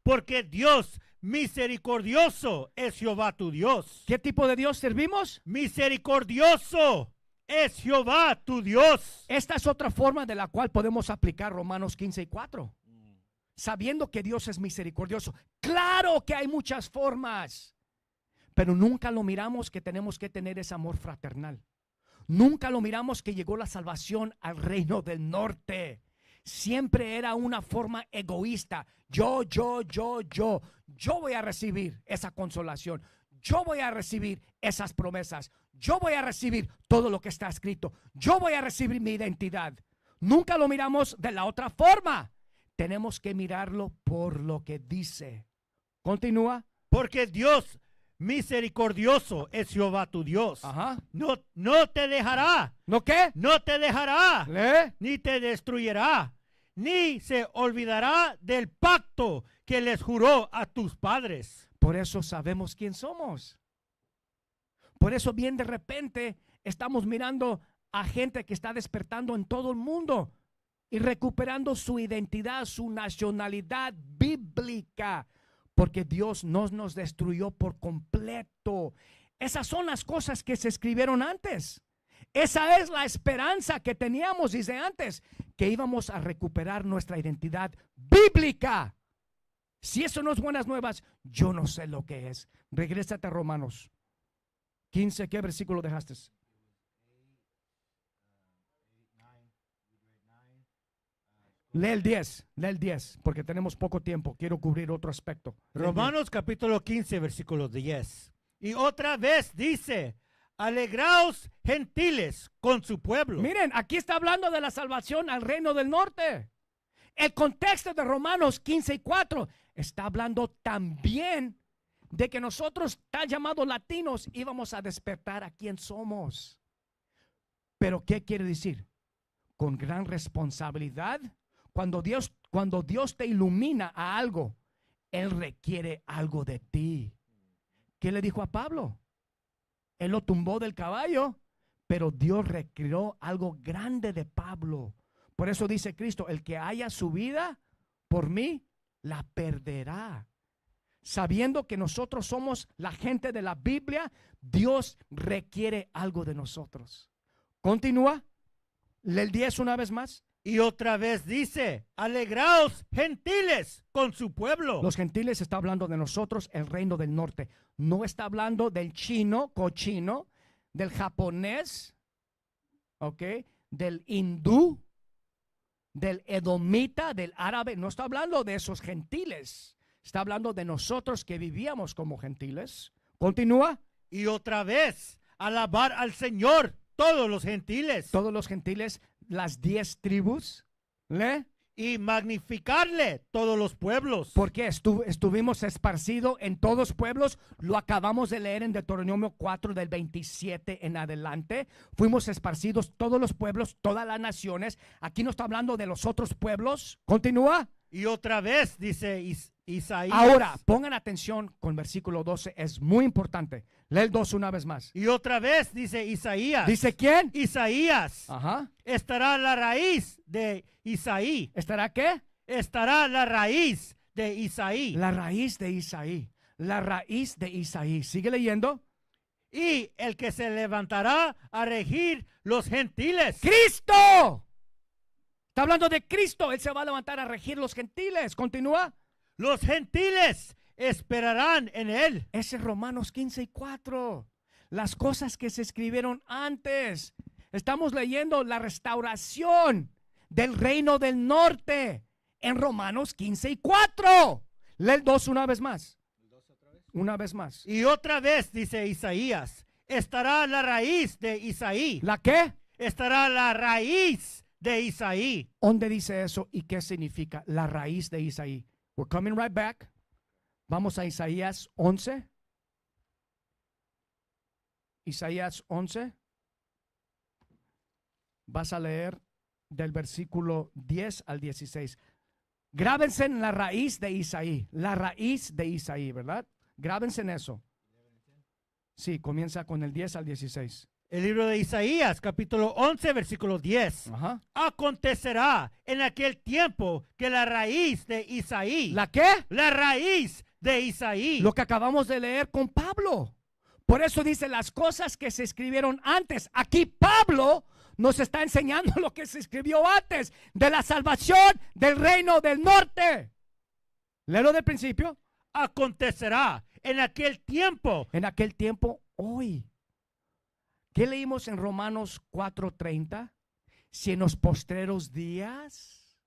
Porque Dios misericordioso es Jehová tu Dios. ¿Qué tipo de Dios servimos? Misericordioso es Jehová tu Dios. Esta es otra forma de la cual podemos aplicar Romanos 15:4. Sabiendo que Dios es misericordioso. Claro que hay muchas formas, pero nunca lo miramos que tenemos que tener ese amor fraternal. Nunca lo miramos que llegó la salvación al reino del norte. Siempre era una forma egoísta. Yo voy a recibir esa consolación. Yo voy a recibir esas promesas. Yo voy a recibir todo lo que está escrito. Yo voy a recibir mi identidad. Nunca lo miramos de la otra forma. tenemos que mirarlo por lo que dice. Continúa. Porque Dios misericordioso es Jehová tu Dios. Ajá. No te dejará, ¿No qué? no te dejará, Lee. ni te destruirá, ni se olvidará del pacto que les juró a tus padres. Por eso sabemos quién somos. Por eso bien de repente estamos mirando a gente que está despertando en todo el mundo y recuperando su identidad, su nacionalidad bíblica, porque Dios no nos destruyó por completo. Esas son las cosas que se escribieron antes. Esa es la esperanza que teníamos desde antes, que íbamos a recuperar nuestra identidad bíblica. Si eso no es buenas nuevas, yo no sé lo que es. Regrésate a Romanos 15, ¿qué versículo dejaste? Lee el 10, porque tenemos poco tiempo. Quiero cubrir otro aspecto. Lee el 10. Romanos capítulo 15, versículo 10. Y otra vez dice, alegraos gentiles con su pueblo. Miren, aquí está hablando de la salvación al reino del norte. El contexto de Romanos 15:4 está hablando también de que nosotros, tan llamados latinos, íbamos a despertar a quién somos. Pero ¿qué quiere decir? Con gran responsabilidad. Cuando Dios te ilumina a algo, Él requiere algo de ti. ¿Qué le dijo a Pablo? Él lo tumbó del caballo, pero Dios requirió algo grande de Pablo. Por eso dice Cristo, el que haya su vida por mí, la perderá. Sabiendo que nosotros somos la gente de la Biblia, Dios requiere algo de nosotros. Continúa. Lee el 10 una vez más. Y otra vez dice, alegraos gentiles con su pueblo. Los gentiles está hablando de nosotros, el reino del norte. No está hablando del chino, cochino, del japonés, ¿ok? Del hindú, del edomita, del árabe. No está hablando de esos gentiles. Está hablando de nosotros que vivíamos como gentiles. Continúa. Y otra vez, alabar al Señor todos los gentiles. Todos los gentiles, las 10 tribus. ¿Le? Y magnificarle todos los pueblos. Porque estuvimos esparcidos en todos los pueblos. Lo acabamos de leer en Deuteronomio 4 del 27 en adelante. Fuimos esparcidos todos los pueblos, todas las naciones. Aquí no está hablando de los otros pueblos. Continúa. Y otra vez dice Isaías. Ahora, pongan atención con versículo 12. Es muy importante. Lee el 12 una vez más. Y otra vez dice Isaías. ¿Dice quién? Isaías. Ajá. Estará la raíz de Isaí. ¿Estará qué? Estará la raíz de Isaí. La raíz de Isaí. La raíz de Isaí. Sigue leyendo. Y el que se levantará a regir los gentiles. ¡Cristo! Está hablando de Cristo. Él se va a levantar a regir los gentiles. Continúa. Los gentiles esperarán en él. Ese es Romanos 15:4. Las cosas que se escribieron antes. Estamos leyendo la restauración del reino del norte en Romanos 15:4. Lee el 2 una vez más. Una vez más. Y otra vez dice Isaías, estará la raíz de Isaí. ¿La qué? Estará la raíz de Isaí. ¿Dónde dice eso y qué significa la raíz de Isaí? We're coming right back. Vamos a Isaías 11. Isaías 11. Vas a leer del versículo 10 al 16. Grábense en la raíz de Isaí. La raíz de Isaí, ¿verdad? Grábense en eso. Sí, comienza con el 10 al 16. El libro de Isaías, capítulo 11, versículo 10. Ajá. Acontecerá en aquel tiempo que la raíz de Isaí. ¿La qué? La raíz de Isaí. Lo que acabamos de leer con Pablo. Por eso dice las cosas que se escribieron antes. Aquí Pablo nos está enseñando lo que se escribió antes de la salvación del reino del norte. Léelo del principio. Acontecerá en aquel tiempo. En aquel tiempo, hoy. ¿Qué leímos en Romanos 4:30? Si en los postreros días,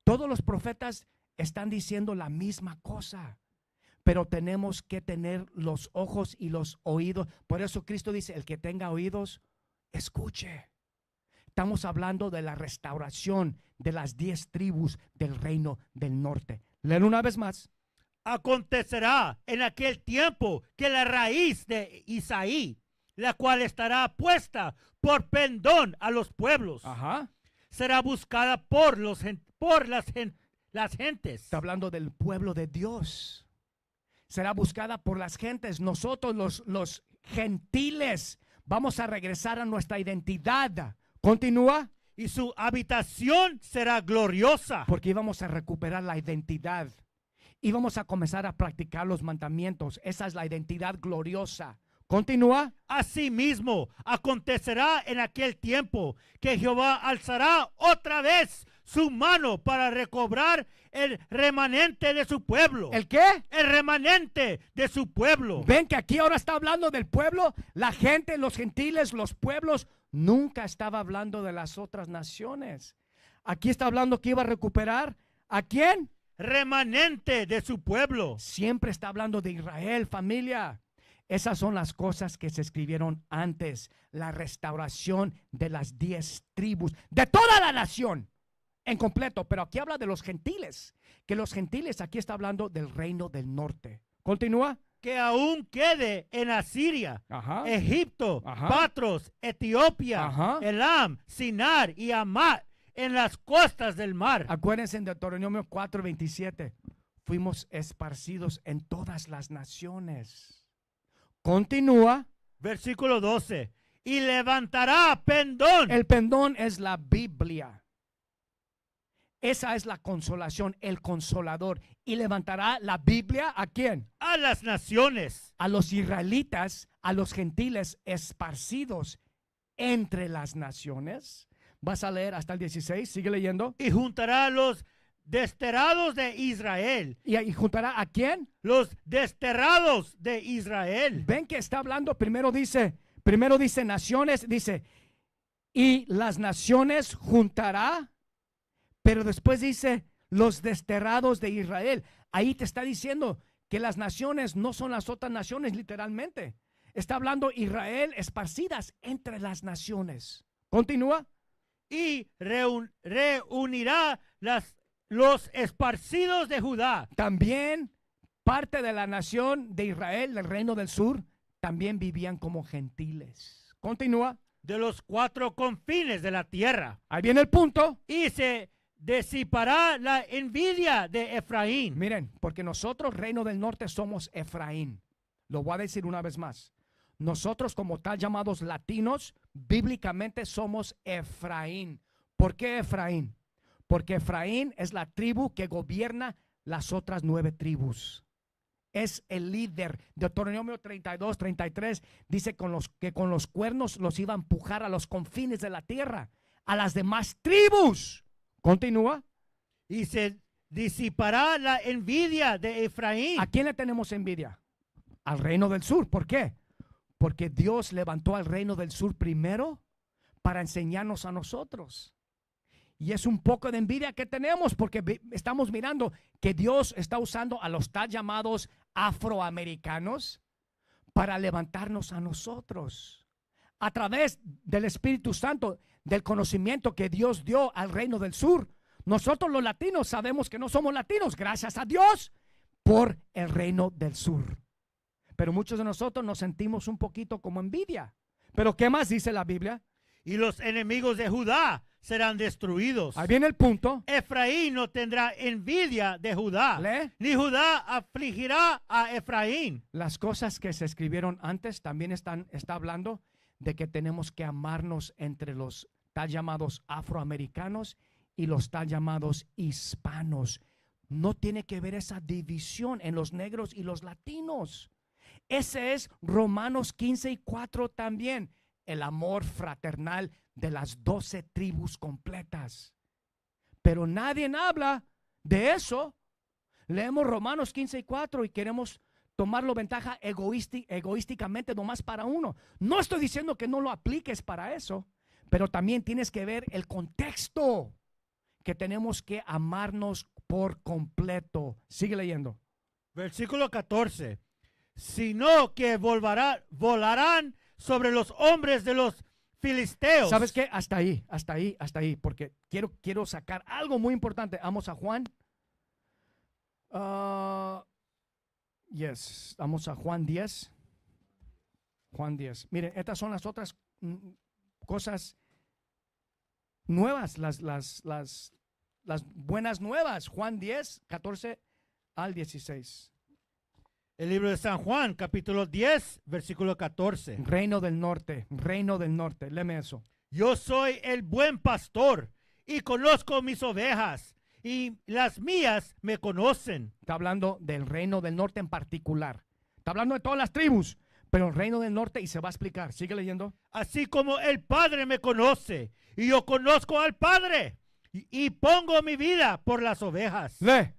todos los profetas están diciendo la misma cosa, pero tenemos que tener los ojos y los oídos. Por eso Cristo dice, el que tenga oídos, escuche. Estamos hablando de la restauración de las 10 tribus del reino del norte. Leen una vez más. Acontecerá en aquel tiempo que la raíz de Isaí, la cual estará puesta por pendón a los pueblos, Ajá. será buscada por las gentes. Está hablando del pueblo de Dios. Será buscada por las gentes. Nosotros los gentiles vamos a regresar a nuestra identidad. Continúa. Y su habitación será gloriosa. Porque íbamos a recuperar la identidad. Íbamos a comenzar a practicar los mandamientos. Esa es la identidad gloriosa. Continúa. Asimismo, acontecerá en aquel tiempo que Jehová alzará otra vez su mano para recobrar el remanente de su pueblo. ¿El qué? El remanente de su pueblo. Ven que aquí ahora está hablando del pueblo, la gente, los gentiles, los pueblos. Nunca estaba hablando de las otras naciones. Aquí está hablando que iba a recuperar ¿a quién? Remanente de su pueblo. Siempre está hablando de Israel, familia. Esas son las cosas que se escribieron antes. La restauración de las 10 tribus, de toda la nación en completo. Pero aquí habla de los gentiles. Que los gentiles, aquí está hablando del reino del norte. Continúa. Que aún quede en Asiria, Ajá. Egipto, Ajá. Patros, Etiopía, Ajá. Elam, Sinar y Amat, en las costas del mar. Acuérdense en Deuteronomio 4:27. Fuimos esparcidos en todas las naciones. Continúa. Versículo 12. Y levantará pendón. El pendón es la Biblia. Esa es la consolación, el consolador. Y levantará la Biblia ¿a quién? A las naciones. A los israelitas, a los gentiles esparcidos entre las naciones. Vas a leer hasta el 16, sigue leyendo. Y juntará a los desterrados de Israel. ¿Y juntará a quién? Los desterrados de Israel. Ven que está hablando, primero dice naciones, dice, y las naciones juntará, pero después dice los desterrados de Israel. Ahí te está diciendo que las naciones no son las otras naciones literalmente. Está hablando Israel esparcidas entre las naciones. Continúa. Y reunirá los esparcidos de Judá. También parte de la nación de Israel, del reino del sur, también vivían como gentiles. Continúa. De los 4 confines de la tierra. Ahí viene el punto. Y se disipará la envidia de Efraín. Miren, porque nosotros, reino del norte, somos Efraín. Lo voy a decir una vez más. Nosotros, como tal llamados latinos, bíblicamente somos Efraín. ¿Por qué Efraín? Porque Efraín es la tribu que gobierna las otras 9 tribus. Es el líder. Deuteronomio 32, 33 dice que con los cuernos los iba a empujar a los confines de la tierra, a las demás tribus. Continúa. Y se disipará la envidia de Efraín. ¿A quién le tenemos envidia? Al reino del sur. ¿Por qué? Porque Dios levantó al reino del sur primero para enseñarnos a nosotros. Y es un poco de envidia que tenemos porque estamos mirando que Dios está usando a los tal llamados afroamericanos para levantarnos a nosotros. A través del Espíritu Santo, del conocimiento que Dios dio al reino del sur. Nosotros los latinos sabemos que no somos latinos, gracias a Dios, por el reino del sur. Pero muchos de nosotros nos sentimos un poquito como envidia. Pero ¿qué más dice la Biblia? Y los enemigos de Judá serán destruidos. Ahí viene el punto. Efraín no tendrá envidia de Judá. ¿Le? Ni Judá afligirá a Efraín. Las cosas que se escribieron antes también está hablando de que tenemos que amarnos entre los tal llamados afroamericanos y los tal llamados hispanos. No tiene que ver esa división en los negros y los latinos. Ese es Romanos 15:4 también. El amor fraternal de las 12 tribus completas. Pero nadie habla de eso. Leemos Romanos 15:4 y queremos tomarlo ventaja egoísticamente nomás para uno. No estoy diciendo que no lo apliques para eso, pero también tienes que ver el contexto, que tenemos que amarnos por completo. Sigue leyendo. Versículo 14. Sino que volarán sobre los hombres de los filisteos. ¿Sabes qué? Hasta ahí, porque quiero sacar algo muy importante. Vamos a Juan. Vamos a Juan 10. Juan 10. Miren, estas son las otras cosas nuevas, las buenas nuevas. Juan 10, 14 al 16. El libro de San Juan, capítulo 10, versículo 14. Reino del norte, léeme eso. Yo soy el buen pastor y conozco mis ovejas y las mías me conocen. Está hablando del reino del norte en particular. Está hablando de todas las tribus, pero el reino del norte, y se va a explicar. Sigue leyendo. Así como el Padre me conoce y yo conozco al Padre y pongo mi vida por las ovejas. Lee.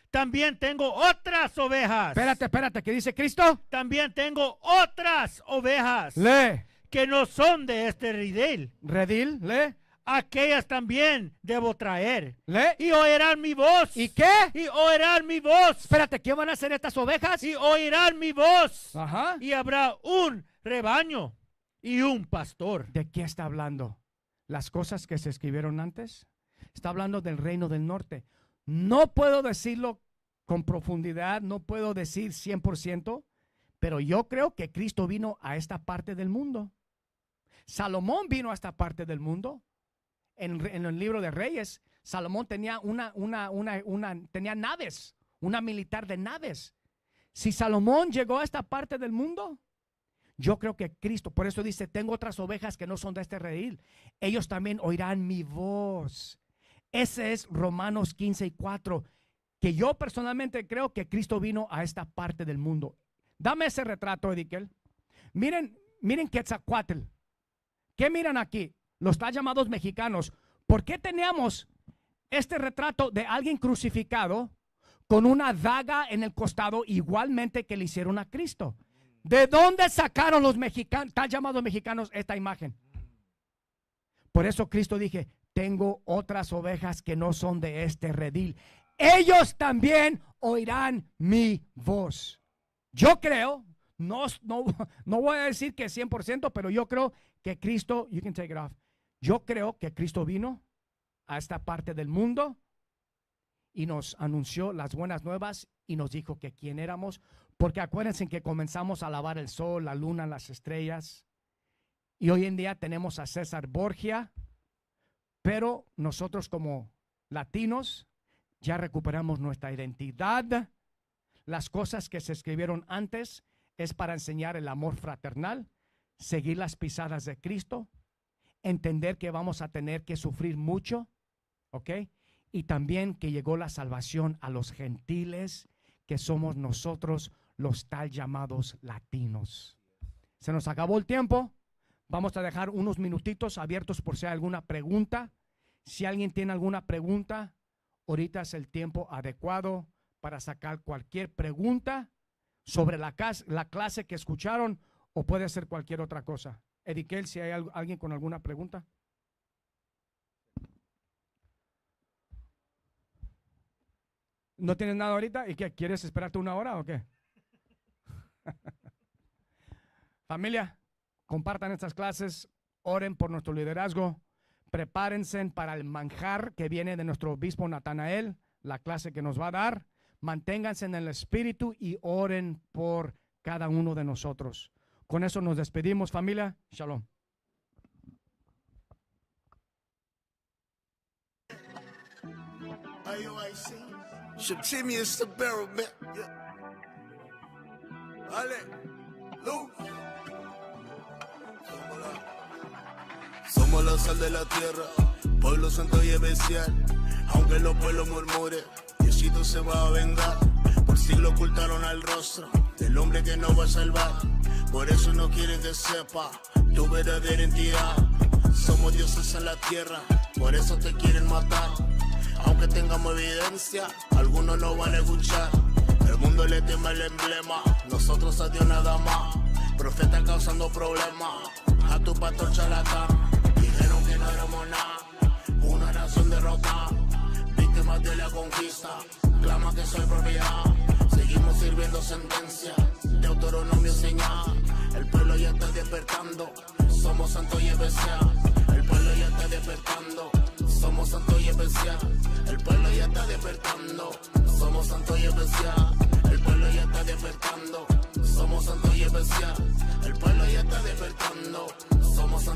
También tengo otras ovejas. Espérate, ¿qué dice Cristo? También tengo otras ovejas. Lee. Que no son de este redil. Redil, lee. Aquellas también debo traer. Lee. Y oirán mi voz. ¿Y qué? Y oirán mi voz. Espérate, ¿qué van a hacer estas ovejas? Y oirán mi voz. Ajá. Y habrá un rebaño y un pastor. ¿De qué está hablando? ¿Las cosas que se escribieron antes? Está hablando del reino del norte. No puedo decirlo con profundidad, no puedo decir 100%, pero yo creo que Cristo vino a esta parte del mundo. Salomón vino a esta parte del mundo. En el libro de Reyes, Salomón tenía tenía naves, una militar de naves. Si Salomón llegó a esta parte del mundo, yo creo que Cristo, por eso dice, tengo otras ovejas que no son de este redil. Ellos también oirán mi voz. Ese es Romanos 15:4, que yo personalmente creo que Cristo vino a esta parte del mundo. Dame ese retrato, Edikel. Miren Quetzalcóatl. ¿Qué miran aquí? Los tal llamados mexicanos. ¿Por qué teníamos este retrato de alguien crucificado con una daga en el costado igualmente que le hicieron a Cristo? ¿De dónde sacaron los mexicanos, tal llamados mexicanos, esta imagen? Por eso Cristo dije, tengo otras ovejas que no son de este redil. Ellos también oirán mi voz. Yo creo, no voy a decir que 100%, pero yo creo que Cristo, you can take it off. Yo creo que Cristo vino a esta parte del mundo y nos anunció las buenas nuevas y nos dijo que quién éramos, porque acuérdense que comenzamos a alabar el sol, la luna, las estrellas, y hoy en día tenemos a César Borgia, pero nosotros como latinos ya recuperamos nuestra identidad. Las cosas que se escribieron antes es para enseñar el amor fraternal, seguir las pisadas de Cristo, entender que vamos a tener que sufrir mucho, ¿ok? Y también que llegó la salvación a los gentiles, que somos nosotros los tal llamados latinos. Se nos acabó el tiempo. Vamos a dejar unos minutitos abiertos por si hay alguna pregunta. Si alguien tiene alguna pregunta, ahorita es el tiempo adecuado para sacar cualquier pregunta sobre la clase que escucharon, o puede ser cualquier otra cosa. Edikel, si hay alguien con alguna pregunta. ¿No tienes nada ahorita? ¿Y qué? ¿Quieres esperarte una hora o qué? Familia, compartan estas clases, oren por nuestro liderazgo, prepárense para el manjar que viene de nuestro obispo Natanael, la clase que nos va a dar. Manténganse en el espíritu y oren por cada uno de nosotros. Con eso nos despedimos, familia. Shalom. Shiptimius the barrel, man. Ale, Luz. Somos la sal de la tierra, pueblo santo y especial. Aunque los pueblos murmuren, Diosito se va a vengar. Por siglo ocultaron al rostro del hombre que nos va a salvar. Por eso no quieren que sepa tu verdadera identidad. Somos dioses en la tierra, por eso te quieren matar. Aunque tengamos evidencia, algunos no van a escuchar. El mundo le teme el emblema, nosotros a Dios nada más. Profeta causando problemas, a tu pastor charlatán. Dijeron que no éramos nada, una nación derrotada. Víctimas de la conquista, clama que soy propiedad. Seguimos sirviendo sentencia, Deuteronomio señal. El pueblo ya está despertando. Somos santos y especial. El pueblo ya está despertando. Somos santos y especial. El pueblo ya está despertando. Somos santos y especial. El pueblo ya está despertando. Somos santos y especial. El pueblo ya está despertando. Somos santos.